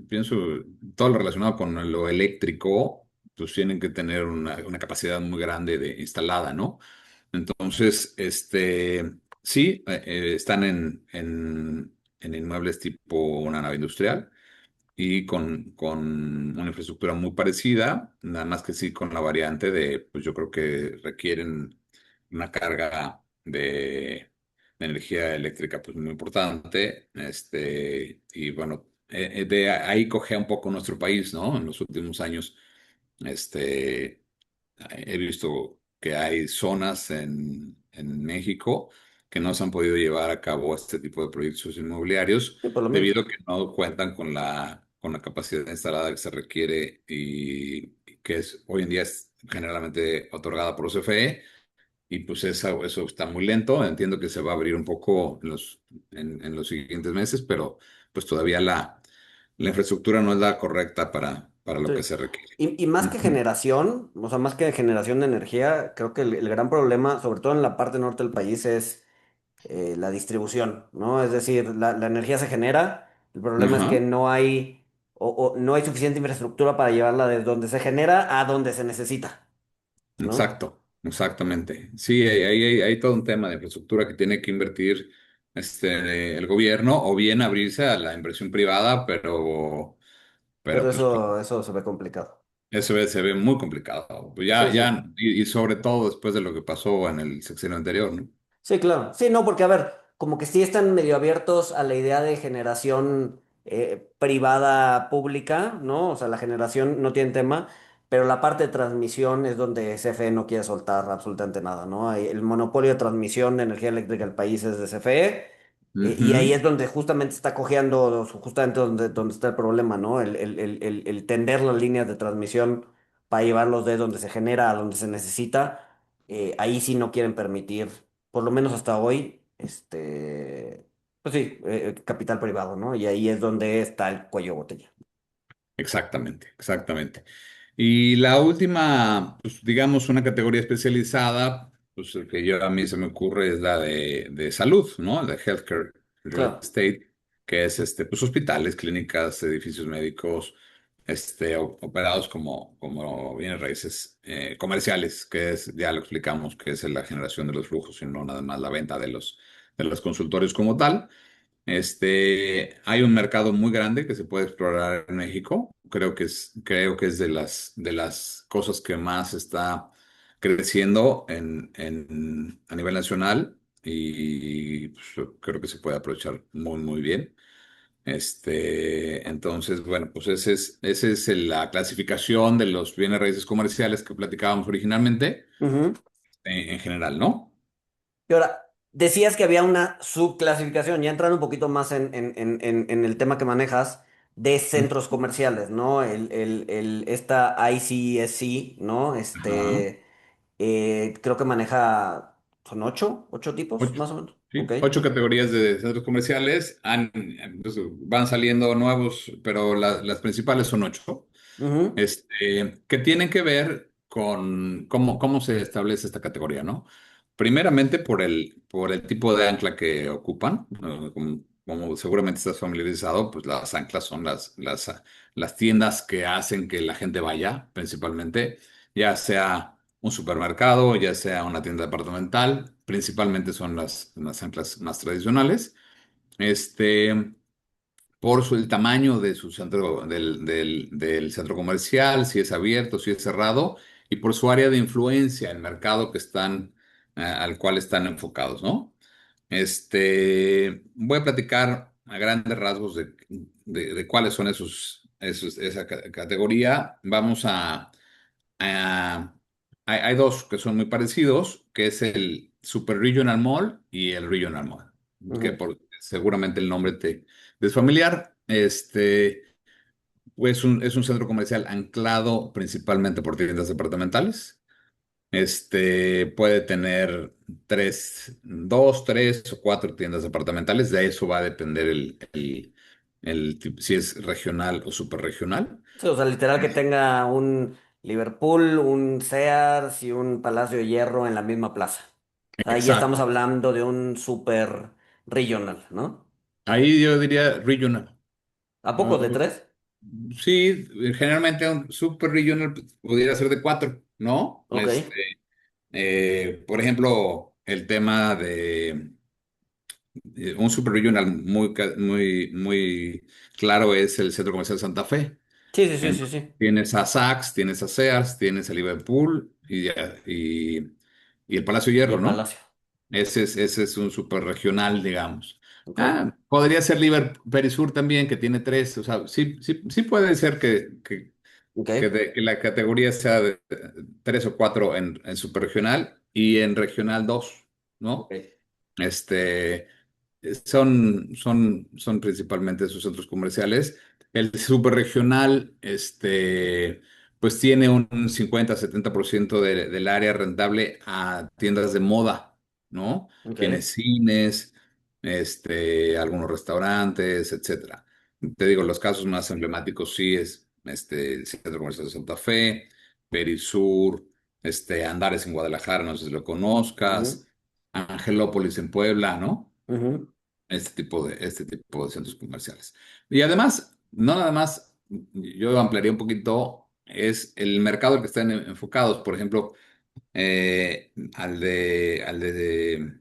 pienso, todo lo relacionado con lo eléctrico, pues tienen que tener una capacidad muy grande de instalada, ¿no? Entonces, sí, están en inmuebles tipo una nave industrial y con una infraestructura muy parecida, nada más que sí con la variante de, pues yo creo que requieren una carga de energía eléctrica pues muy importante, y bueno, de ahí cogea un poco nuestro país, ¿no? En los últimos años, este, he visto que hay zonas en México que no se han podido llevar a cabo este tipo de proyectos inmobiliarios Sí, por lo mismo. debido a que no cuentan con la capacidad instalada que se requiere y que es, hoy en día es generalmente otorgada por CFE y pues eso está muy lento. Entiendo que se va a abrir un poco en los siguientes meses, pero pues todavía la infraestructura no es la correcta para lo que Sí. se requiere. Y más que Ujú. generación, o sea, más que generación de energía, creo que el gran problema, sobre todo en la parte norte del país, es la distribución, ¿no? Es decir, la energía se genera, el problema es que Ajá. no hay, o no hay suficiente infraestructura para llevarla desde donde se genera a donde se necesita, ¿no? Exacto, exactamente. Sí, hay todo un tema de infraestructura que tiene que invertir el gobierno o bien abrirse a la inversión privada, pero Pero pues eso se ve complicado. se ve muy complicado. Pues Sí, sí. y sobre todo después de lo que pasó en el sexenio anterior, ¿no? Sí, claro. Sí, no, porque a ver, como que sí están medio abiertos a la idea de generación privada pública, ¿no? O sea, la generación no tiene tema, pero la parte de transmisión es donde CFE no quiere soltar absolutamente nada, ¿no? El monopolio de transmisión de energía eléctrica del país es de CFE, y ahí Ujú. es donde justamente está cojeando, justamente donde está el problema, ¿no? El tender las líneas de transmisión para llevarlos de donde se genera a donde se necesita, ahí sí no quieren permitir por lo menos hasta hoy, pues sí, capital privado, ¿no? Y ahí es donde está el cuello de botella. Exactamente, exactamente. Y la última, pues digamos, una categoría especializada, pues el que yo a mí se me ocurre es la de salud, ¿no? De healthcare real Claro. estate, que es pues hospitales, clínicas, edificios médicos, operados como bienes raíces comerciales, que es, ya lo explicamos, que es la generación de los flujos y no nada más la venta de los consultorios como tal. Hay un mercado muy grande que se puede explorar en México. Creo que es de las cosas que más está creciendo a nivel nacional y pues, yo creo que se puede aprovechar muy, muy bien. Entonces, bueno, pues esa es la clasificación de los bienes raíces comerciales que platicábamos originalmente, Ujú. en general, ¿no? Y ahora, decías que había una subclasificación, ya entrando un poquito más en el tema que manejas, de centros comerciales, ¿no? Esta ICSC, ¿no? Ajá. Creo que maneja, son ocho tipos, Ocho, más o menos. Ok. sí, ocho categorías de centros comerciales pues, van saliendo nuevos, pero las principales son ocho, Ujú, que tienen que ver con cómo se establece esta categoría, ¿no? Primeramente por el tipo de ancla que ocupan, ¿no? Como seguramente estás familiarizado, pues las anclas son las tiendas que hacen que la gente vaya, principalmente, ya sea un supermercado, ya sea una tienda departamental, principalmente son las anclas más tradicionales. Este, el tamaño de su centro, del centro comercial, si es abierto, si es cerrado, y por su área de influencia, el mercado al cual están enfocados, ¿no? Voy a platicar a grandes rasgos de cuáles son esa categoría. Ah, hay dos que son muy parecidos, que es el Super Regional Mall y el Regional Mall, que ujú. seguramente el nombre te es familiar. Pues es un centro comercial anclado principalmente por tiendas departamentales. Puede tener dos, tres o cuatro tiendas departamentales. De eso va a depender si es regional o superregional. Sí, o sea, literal que tenga un Liverpool, un Sears y un Palacio de Hierro en la misma plaza. Ahí ya estamos Exacto. hablando de un super regional, ¿no? Ahí yo diría regional. ¿A poco de tres? Sí, generalmente un super regional pudiera ser de cuatro, ¿no? Ok, Por ejemplo, el tema de un super regional muy claro es el Centro Comercial Santa Fe. sí, sí, sí, En- sí, sí. Tienes a Saks, tienes a Sears, tienes a Liverpool y el Palacio de Y Hierro, el ¿no? Palacio. Ese es un super regional, digamos. Ok, Podría ser Perisur también, que tiene tres. O sea, sí, sí, sí puede ser ok, que la categoría sea de tres o cuatro en superregional y en regional dos, ok. ¿no? Este, son principalmente esos centros comerciales. El superregional, pues tiene un 50-70% del área rentable a tiendas de moda, ¿no? Ok, Tiene cines, algunos restaurantes, etcétera. Te digo, los casos más emblemáticos sí es el Centro Comercial de Santa Fe, Perisur, Andares en Guadalajara, no sé si lo ujú, conozcas, Angelópolis en Puebla, ¿no? ujú, Este tipo de centros comerciales. Y además, no nada más, yo ampliaría un poquito, es el mercado al que están enfocados. Por ejemplo, al de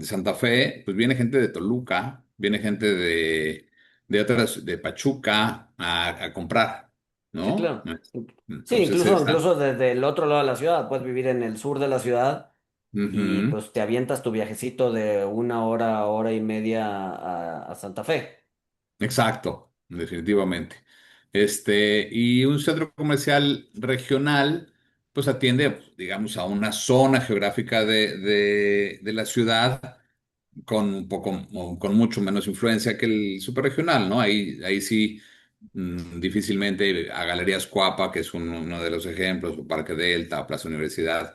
Santa Fe, pues viene gente de Toluca, viene gente de otras, de Pachuca a comprar, sí, ¿no? claro. Sí, Entonces está. incluso desde el otro lado de la ciudad, puedes vivir en el sur de la ciudad y Ujú. pues te avientas tu viajecito de una hora, hora y media a Santa Fe. Exacto, definitivamente. Y un centro comercial regional, pues atiende, digamos, a una zona geográfica de la ciudad con un poco, o con mucho menos influencia que el superregional, ¿no? Ahí sí, difícilmente a Galerías Cuapa, que es uno de los ejemplos, o Parque Delta, o Plaza Universidad,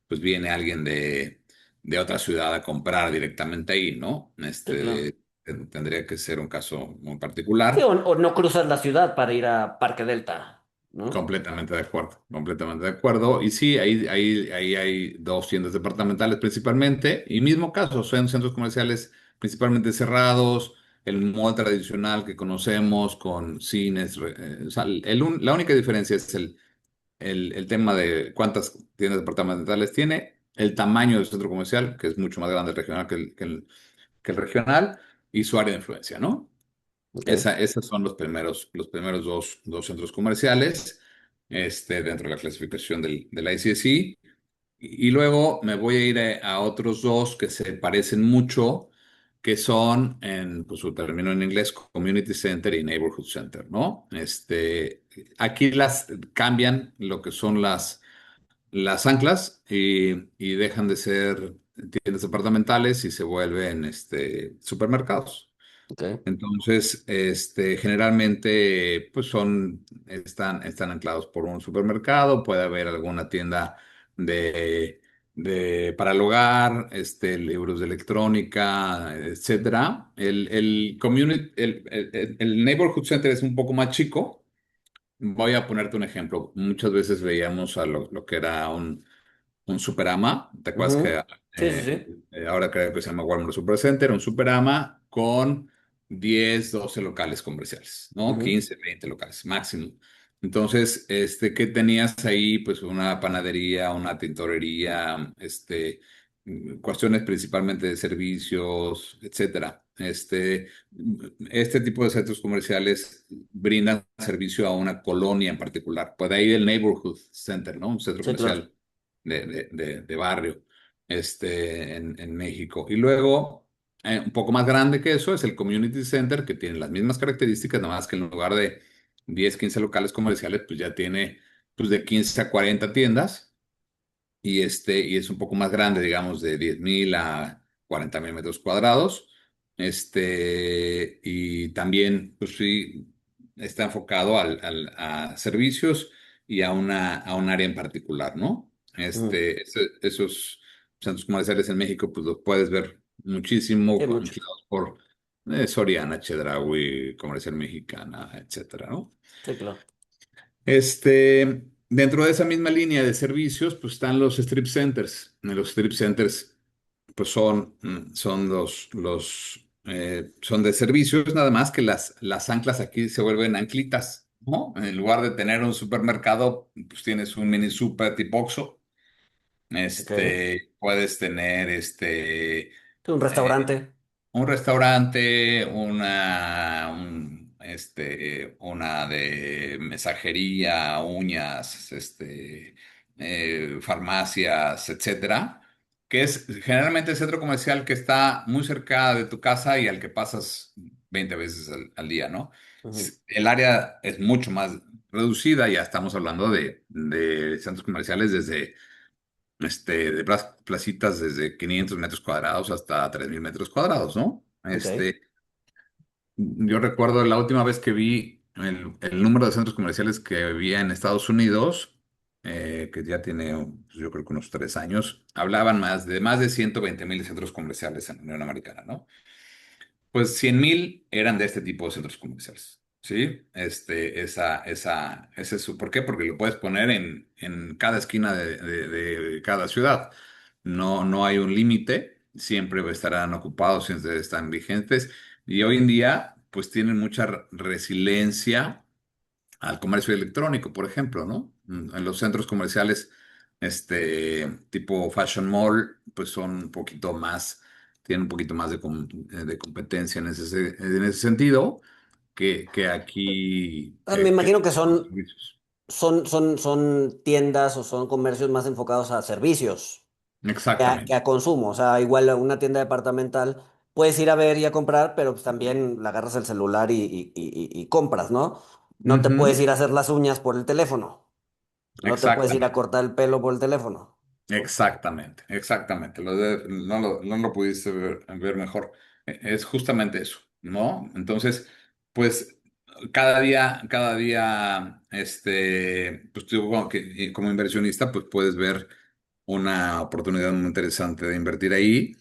pues viene alguien de otra ciudad a comprar directamente ahí, ¿no? Sí, claro. Tendría que ser un caso muy Sí, particular. o no cruzas la ciudad para ir a Parque Delta, ¿no? Completamente de acuerdo, completamente de acuerdo. Y sí, ahí hay dos tiendas departamentales principalmente, y mismo caso, son centros comerciales principalmente cerrados, el mall tradicional que conocemos con cines. O sea, la única diferencia es el tema de cuántas tiendas departamentales tiene, el tamaño del centro comercial, que es mucho más grande el regional que el regional, y su área de influencia, ¿no? Ok. Esos son los primeros dos centros comerciales dentro de la clasificación del ICSI. Y luego me voy a ir a otros dos que se parecen mucho, que son, pues su término en inglés, Community Center y Neighborhood Center, ¿no? Aquí las cambian lo que son las anclas y dejan de ser tiendas departamentales y se vuelven supermercados. Ok. Entonces, generalmente, pues están anclados por un supermercado, puede haber alguna tienda de, para el hogar, libros de electrónica, etcétera. El Neighborhood Center es un poco más chico. Voy a ponerte un ejemplo. Muchas veces veíamos a lo que era un Superama. ¿Te acuerdas que Ujú. Sí, sí, sí. ahora creo que se llama Walmart Supercenter? Un Superama con 10 12 locales comerciales, ¿no? Ujú. 15 20 locales máximo. Entonces, ¿qué tenías ahí? Pues una panadería, una tintorería, cuestiones principalmente de servicios, etcétera. Este tipo de centros comerciales brindan servicio a una colonia en particular. Puede ir el neighborhood center, ¿no? Un centro Sí, claro. comercial de barrio, en México. Y luego, un poco más grande que eso, es el community center, que tiene las mismas características, nada más que en lugar de 10 15 locales comerciales, pues ya tiene pues de 15 a 40 tiendas y es un poco más grande, digamos, de 10,000 a 40,000 metros cuadrados. Y también, pues sí, está enfocado a servicios y a un área en particular, ¿no? Ujú. Esos centros comerciales en México, pues los puedes ver muchísimo, Sí, mucho. ampliados por Soriana, Chedraui, Comercial Mexicana, etcétera, ¿no? Sí, claro. Dentro de esa misma línea de servicios, pues están los strip centers. En los strip centers, pues son son de servicios, nada más que las anclas aquí se vuelven anclitas, ¿no? En lugar de tener un supermercado, pues tienes un mini super tipo Oxxo. Ok. Puedes tener Sí, un eh, restaurante. un restaurante, una de mensajería, uñas, farmacias, etcétera, que es generalmente el centro comercial que está muy cerca de tu casa y al que pasas 20 veces al día, ¿no? Ujú. El área es mucho más reducida, ya estamos hablando de centros comerciales placitas desde 500 metros cuadrados hasta 3000 metros cuadrados, ¿no? Ok. Yo recuerdo la última vez que vi el número de centros comerciales que había en Estados Unidos, que ya tiene, pues, yo creo que unos 3 años, hablaban más de 120,000 centros comerciales en la Unión Americana, ¿no? Pues 100,000 eran de este tipo de centros comerciales, ¿sí? Ese es su, ¿por qué? Porque lo puedes poner en cada esquina de cada ciudad. No hay un límite, siempre estarán ocupados, siempre están vigentes. Y hoy en día, pues tienen mucha resiliencia al comercio electrónico, por ejemplo, ¿no? En los centros comerciales, tipo Fashion Mall, pues son un poquito más, tienen un poquito más de competencia en ese sentido que aquí, Ah, me que imagino que los servicios. son tiendas o son comercios más enfocados a servicios que Exactamente. a consumo. O sea, igual una tienda departamental puedes ir a ver y a comprar, pero pues también le agarras el celular y compras, ¿no? No te puedes Ujú. ir a hacer las uñas por el teléfono. No te puedes ir a Exactamente. cortar el pelo por el teléfono. Exactamente, exactamente. No lo pudiste ver mejor. Es justamente eso, ¿no? Entonces, pues cada día, pues tú como inversionista, pues puedes ver una oportunidad muy interesante de invertir ahí.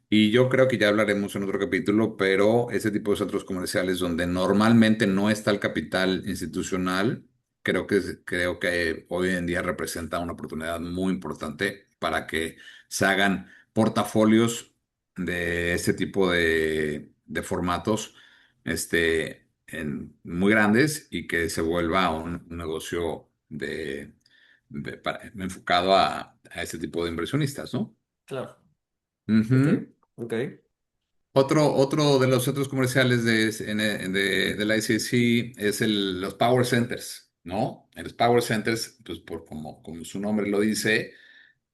Y yo creo que ya hablaremos en otro capítulo, pero ese tipo de centros comerciales donde normalmente no está el capital institucional, creo que hoy en día representa una oportunidad muy importante para que se hagan portafolios de este tipo de formatos, muy grandes y que se vuelva un negocio enfocado a este tipo de inversionistas, ¿no? Claro. Ok, Ujú. ok. Otro de los centros comerciales de la ICC es los Power Centers, ¿no? Los Power Centers, pues como su nombre lo dice,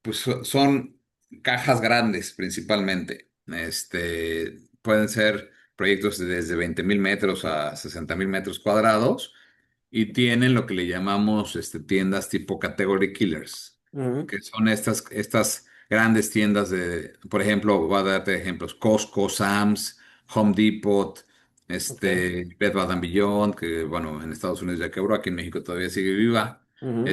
pues son cajas grandes principalmente. Pueden ser proyectos de desde 20,000 metros a 60,000 metros cuadrados y tienen lo que le llamamos tiendas tipo Category Killers, Ujú. que son estas grandes tiendas por ejemplo, voy a darte ejemplos, Costco, Sam's, Home Depot, Ok. Bed Bath and Beyond, que bueno, en Estados Unidos ya quebró, aquí en México todavía sigue viva. Ujú.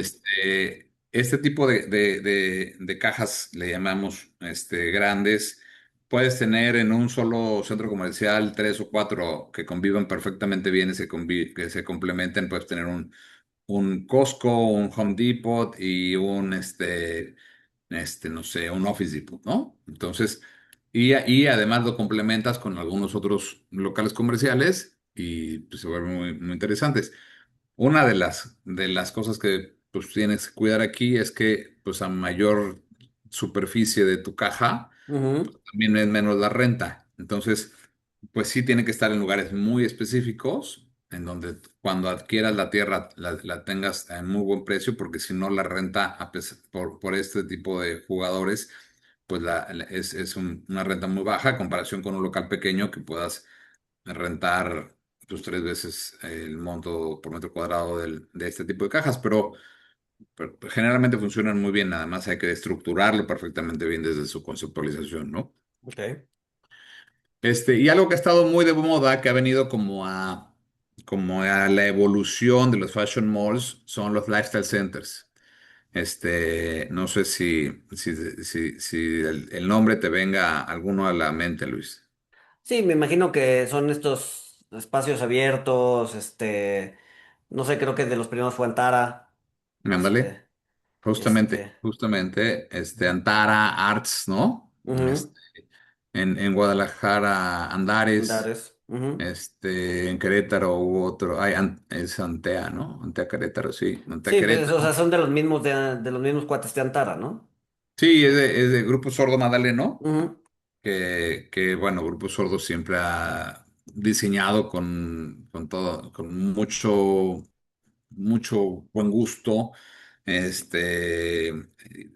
Este tipo de cajas le llamamos grandes. Puedes tener en un solo centro comercial tres o cuatro que convivan perfectamente bien y que se complementen. Puedes tener un Costco, un Home Depot y no sé, un Office Depot, ¿no? Entonces, y además lo complementas con algunos otros locales comerciales y pues, se vuelven muy, muy interesantes. Una de las cosas que pues, tienes que cuidar aquí es que pues, a mayor superficie de tu caja, Ujú. también es menos la renta. Entonces, pues sí tiene que estar en lugares muy específicos, en donde cuando adquieras la tierra la tengas en muy buen precio, porque si no la renta por este tipo de jugadores, pues una renta muy baja en comparación con un local pequeño que puedas rentar pues 3 veces el monto por metro cuadrado de este tipo de cajas, pero generalmente funcionan muy bien, nada más hay que estructurarlo perfectamente bien desde su conceptualización, ¿no? Ok. Y algo que ha estado muy de moda, que ha venido como a la evolución de los fashion malls, son los lifestyle centers. No sé si el nombre te venga alguno a la mente, Luis. Sí, me imagino que son estos espacios abiertos, no sé, creo que de los primeros fue Antara, Ándale, este, justamente, este, justamente, Antara, Arts, ¿no? Ujú. este, en Guadalajara, Andares, Andares. Ujú. en Querétaro hubo otro, es Antea, ¿no? Antea Querétaro, sí, Antea Sí, pues, o Querétaro. sea, son de los mismos cuates de Antara, ¿no? Sí, es de Grupo Sordo Madaleno, Ujú. bueno, Grupo Sordo siempre ha diseñado con todo, con mucho buen gusto. Este,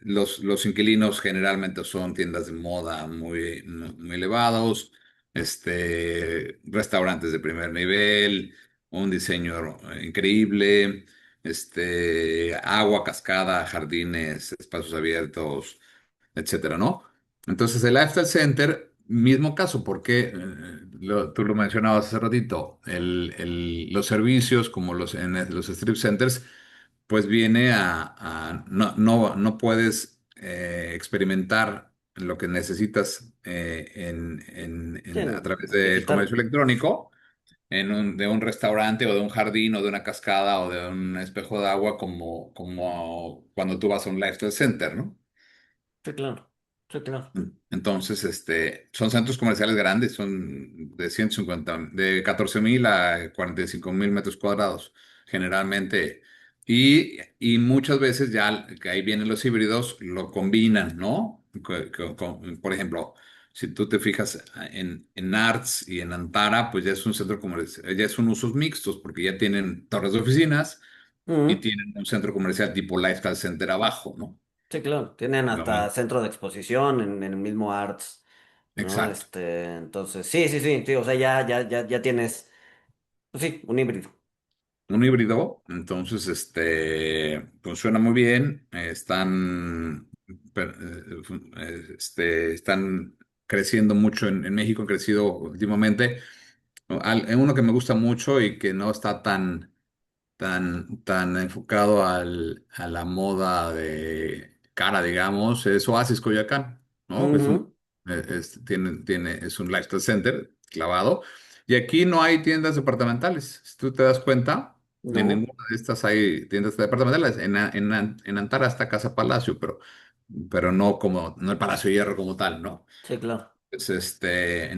los inquilinos generalmente son tiendas de moda muy elevados, restaurantes de primer nivel, un diseño increíble, agua, cascada, jardines, espacios abiertos, etcétera, ¿no? Entonces, el Lifestyle Center, mismo caso, porque tú lo mencionabas hace ratito, los servicios como los strip centers, pues viene no puedes experimentar lo que necesitas Sí, a través en del comercio digital. electrónico, de un restaurante o de un jardín o de una cascada o de un espejo de agua como cuando tú vas a un lifestyle center, ¿no? Sí, claro. Sí, claro. Entonces, son centros comerciales grandes, son de 150, de 14,000 a 45,000 metros cuadrados, generalmente. Y muchas veces ya que ahí vienen los híbridos, lo combinan, ¿no? Por ejemplo, si tú te fijas en Arts y en Antara, pues ya es un centro comercial, ya son usos mixtos, porque ya tienen torres de oficinas y Ujú. tienen un centro comercial tipo Lifestyle Center abajo, ¿no? Sí, claro. Tienen hasta No, centro de exposición en el mismo Arts, ¿no? exacto. Entonces, sí, sí, sí, sí, o sea, ya tienes, pues sí, un híbrido. Un híbrido, entonces funciona muy bien, están creciendo mucho en México, han crecido últimamente. En uno que me gusta mucho y que no está tan enfocado a la moda de cara, digamos, es Oasis Coyoacán, ¿no? Ujú. Es un lifestyle center clavado. Y aquí no hay tiendas departamentales. Si tú te das cuenta, en No, ninguna de estas hay tiendas departamentales. En Antara está Casa Palacio, pero no el Palacio de Hierro como tal, ¿no? sí, claro. En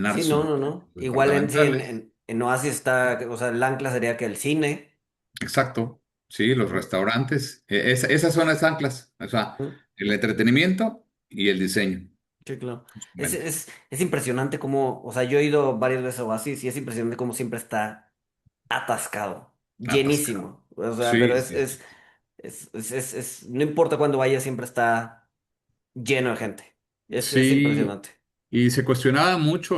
Sí, no, Arts no, no. Igual en sí, departamentales. en Oasis está, o sea, el ancla sería que el cine. Exacto, sí, los Ujú. restaurantes, esas son las anclas, o sea, Ujú. el entretenimiento y el diseño, Sí, claro. justamente. Es impresionante cómo, o sea, yo he ido varias veces a Oasis y es impresionante cómo siempre está atascado, Atascado. llenísimo. O sea, pero Sí, sí, sí. no importa cuándo vaya, siempre está lleno de gente. Es Sí, impresionante. y se cuestionaba mucho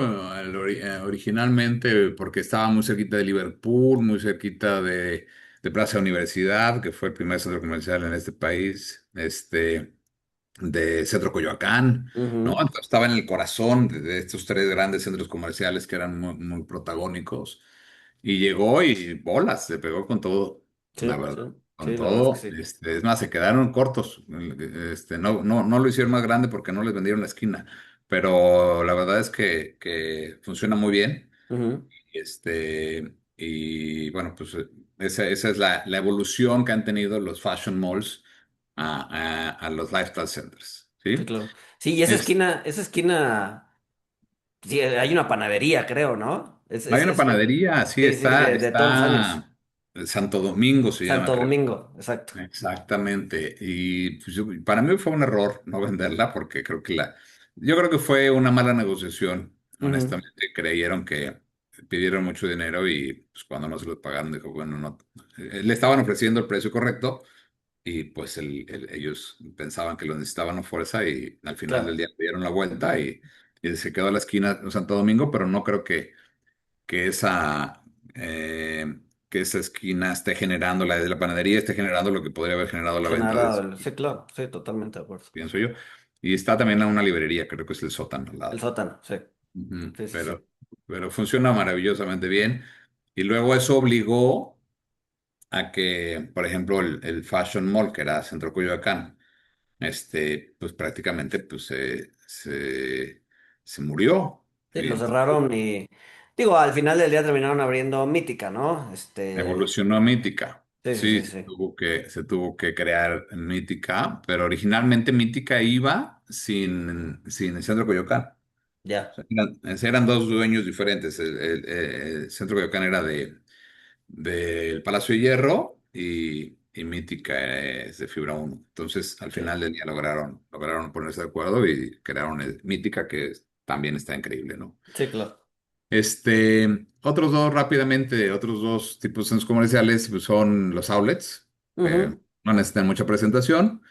originalmente porque estaba muy cerquita de Liverpool, muy cerquita de Plaza Universidad, que fue el primer centro comercial en este país, de Centro Coyoacán, ¿no? Ujú. Entonces, estaba en el corazón de estos tres grandes centros comerciales que eran muy protagónicos. Y llegó y bolas, se pegó con todo, la Sí, verdad. sí, Con sí, la verdad es que todo, sí. es más, se quedaron cortos. No lo hicieron más grande porque no les vendieron la esquina. Pero la verdad es que funciona muy bien. Ujú. Y bueno, pues esa es la evolución que han tenido los fashion malls a los lifestyle centers, Sí, ¿sí? claro. Sí, y esa esquina, sí, hay una panadería, creo, ¿no? Hay una panadería, sí, Sí, sí, de todos los años. Santo Domingo se llama, Santo creo. Domingo, exacto. Exactamente. Y pues, para mí fue un error no venderla porque yo creo que fue una mala negociación. Ujú. Honestamente, creyeron que pidieron mucho dinero y pues cuando no se los pagaron, dijo, bueno, no, le estaban ofreciendo el precio correcto y pues ellos pensaban que lo necesitaban a fuerza y al final del Claro, día le dieron la vuelta y se quedó a la esquina de Santo Domingo, pero no creo que esa, eh, que esa esquina esté generando, la de la panadería esté generando lo que podría haber generado la venta de generado eso, sí, claro, sí, totalmente de acuerdo. pienso yo. Y está también una librería, creo que es el sótano al El lado. sótano, sí, Ujú. sí, sí, sí. Pero funciona maravillosamente bien. Y luego eso obligó a que, por ejemplo, el Fashion Mall, que era Centro Coyoacán, pues prácticamente pues, se murió. Sí, ¿Sí? lo Entonces, cerraron y, digo, al final del día terminaron abriendo Mítica, ¿no? evolucionó a Mítica. Sí, sí, Sí, sí, sí. se tuvo que crear Mítica, pero originalmente Mítica iba sin el Centro Coyoacán. O Ya, sea, eran dos dueños diferentes. El Centro Coyoacán era del Palacio de Hierro y Mítica es de Fibra Uno. Entonces, al sí. final del día lograron ponerse de acuerdo y crearon Mítica, que también está increíble, ¿no? Sí, claro. Otros dos rápidamente, otros dos tipos de centros comerciales pues, son los outlets, que Ujú, no necesitan mucha presentación.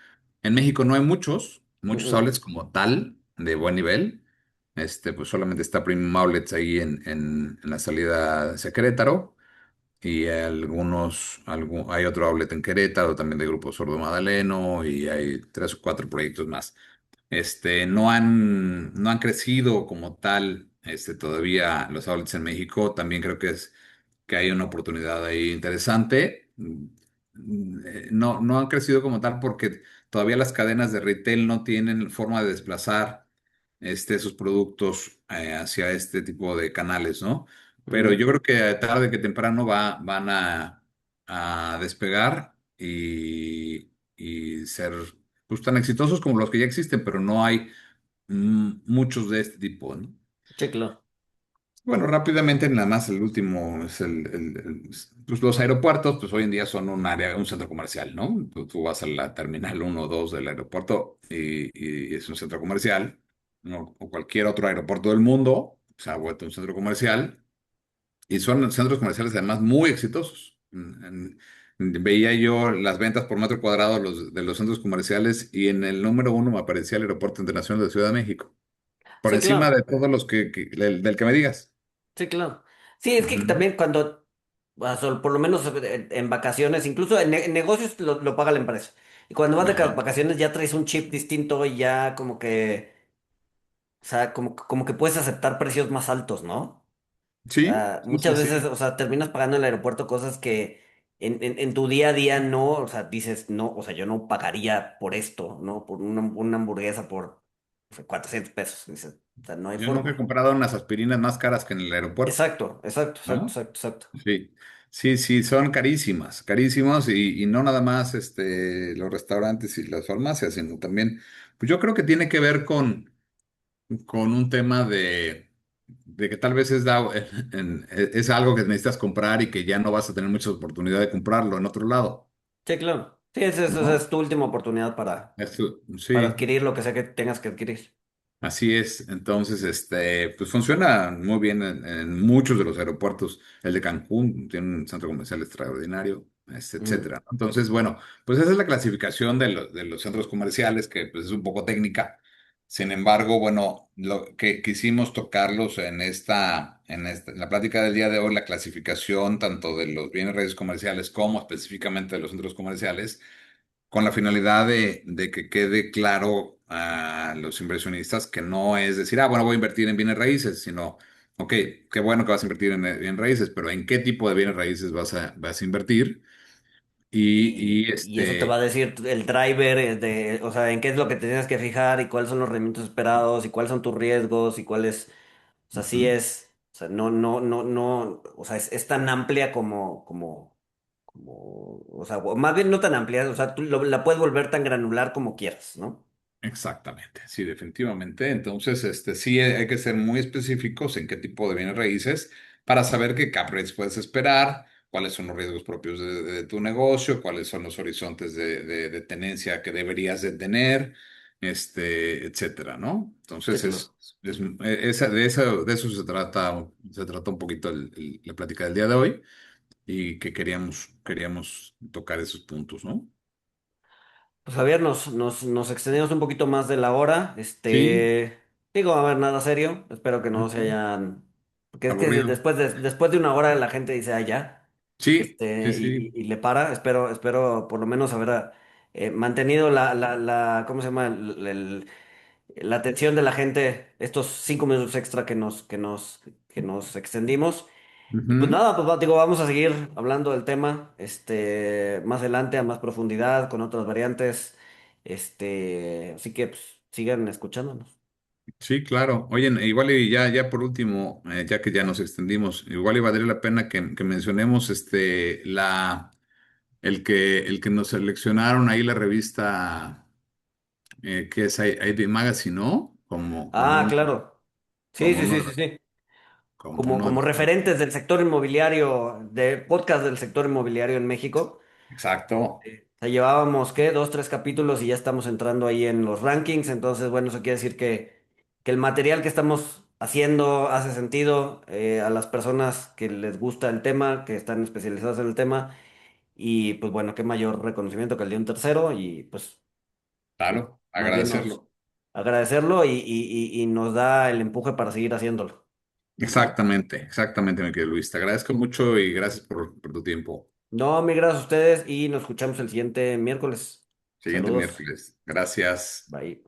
En México no hay muchos ujú. outlets como tal, de buen nivel. Pues solamente está Premium Outlets ahí en la salida hacia Querétaro y hay otro outlet en Querétaro también de Grupo Sordo Madaleno y hay tres o cuatro proyectos más. No han crecido como tal, todavía los outlets en México. También creo que hay una oportunidad ahí interesante. No han crecido como tal porque todavía las cadenas de retail no tienen forma de desplazar sus productos hacia este tipo de canales, ¿no? Pero Ujú. yo creo que tarde que temprano van a despegar y ser pues, tan exitosos como los que ya existen, pero no hay muchos de este tipo, ¿no? Sí, claro. Bueno, rápidamente, nada más el último es pues los aeropuertos, pues hoy en día son un centro comercial, ¿no? Tú vas a la terminal uno o 2 del aeropuerto y es un centro comercial, ¿no? O cualquier otro aeropuerto del mundo se ha vuelto un centro comercial y son centros comerciales además muy exitosos. Veía yo las ventas por metro cuadrado de los centros comerciales y en el número uno me aparecía el Aeropuerto Internacional de Ciudad de México, por Sí, encima claro. de todos los del que me digas. Sí, claro. Sí, es que Ujú. también cuando, por lo menos en vacaciones, incluso en negocios lo paga la empresa. Y cuando vas de Ajá. vacaciones ya traes un chip distinto y ya como que, o sea, como que puedes aceptar precios más altos, ¿no? O Sí, sea, sí, muchas sí, veces, sí. o sea, terminas pagando en el aeropuerto cosas que en tu día a día no, o sea, dices, no, o sea, yo no pagaría por esto, ¿no? Por una hamburguesa por no sé, 400 pesos. Dices, o sea, no hay Yo nunca he forma. comprado unas aspirinas más caras que en el aeropuerto, Exacto, exacto, exacto, ¿no? exacto, exacto. Sí, sí, sí, son carísimas, carísimos y no nada más los restaurantes y las farmacias, sino también, pues yo creo que tiene que ver con un tema de que tal vez es algo que necesitas comprar y que ya no vas a tener mucha oportunidad de comprarlo en otro lado, Sí, claro. Sí, esa ¿no? es tu última oportunidad para Sí. adquirir lo que sea que tengas que adquirir. Así es, entonces, pues funciona muy bien en muchos de los aeropuertos. El de Cancún tiene un centro comercial extraordinario, Mm. etcétera, ¿no? Entonces, bueno, pues esa es la clasificación de los centros comerciales, que pues, es un poco técnica. Sin embargo, bueno, lo que quisimos tocarlos en la plática del día de hoy, la clasificación tanto de los bienes raíces comerciales como específicamente de los centros comerciales con la finalidad de que quede claro a los inversionistas que no es decir, bueno, voy a invertir en bienes raíces, sino, ok, qué bueno que vas a invertir en bienes raíces, pero ¿en qué tipo de bienes raíces vas a invertir? Y Y eso te va a decir el driver, o sea, en qué es lo que te tienes que fijar y cuáles son los rendimientos esperados y cuáles son tus riesgos y cuáles, o sea, sí ujú, es, o sea, no, o sea, es tan amplia o sea, o más bien no tan amplia, o sea, tú la puedes volver tan granular como quieras, ¿no? exactamente, sí, definitivamente. Entonces, sí hay que ser muy específicos en qué tipo de bienes raíces para saber qué cap rates puedes esperar, cuáles son los riesgos propios de tu negocio, cuáles son los horizontes de tenencia que deberías de tener, etcétera, ¿no? Sí, Entonces, claro. de eso se trata un poquito la plática del día de hoy y que queríamos tocar esos puntos, ¿no? Pues Javier, nos extendimos un poquito más de la hora. Sí, Digo, a ver, nada serio. Espero que no se ujú, hayan. Porque es que aburrido. después de una hora la gente dice, ah, ya. Sí, sí, Y, sí. y le para. Espero por lo menos haber mantenido ¿cómo se llama? La atención de la gente estos 5 minutos extra que nos extendimos. Y pues Ujú. nada, pues digo, vamos a seguir hablando del tema, más adelante, a más profundidad, con otras variantes, así que pues, sigan escuchándonos. Sí, claro. Oye, igual y ya por último, ya que ya nos extendimos, igual y valdría la pena que mencionemos el que nos seleccionaron ahí la revista, que es ID Magazine, ¿no? Ah, claro. Sí, como sí, uno, sí, sí, sí. como Como, uno, como referentes del sector inmobiliario, de podcast del sector inmobiliario en México. exacto, O sea, llevábamos, ¿qué? Dos, tres capítulos y ya estamos entrando ahí en los rankings. Entonces, bueno, eso quiere decir que el material que estamos haciendo hace sentido a las personas que les gusta el tema, que están especializadas en el tema. Y pues bueno, qué mayor reconocimiento que el de un tercero. Y pues claro, más bien nos agradecerlo. agradecerlo y nos da el empuje para seguir haciéndolo. Exactamente, exactamente, mi querido Luis. Te agradezco mucho y gracias por tu tiempo. No, mil gracias a ustedes y nos escuchamos el siguiente miércoles. Siguiente Saludos. miércoles. Gracias. Bye.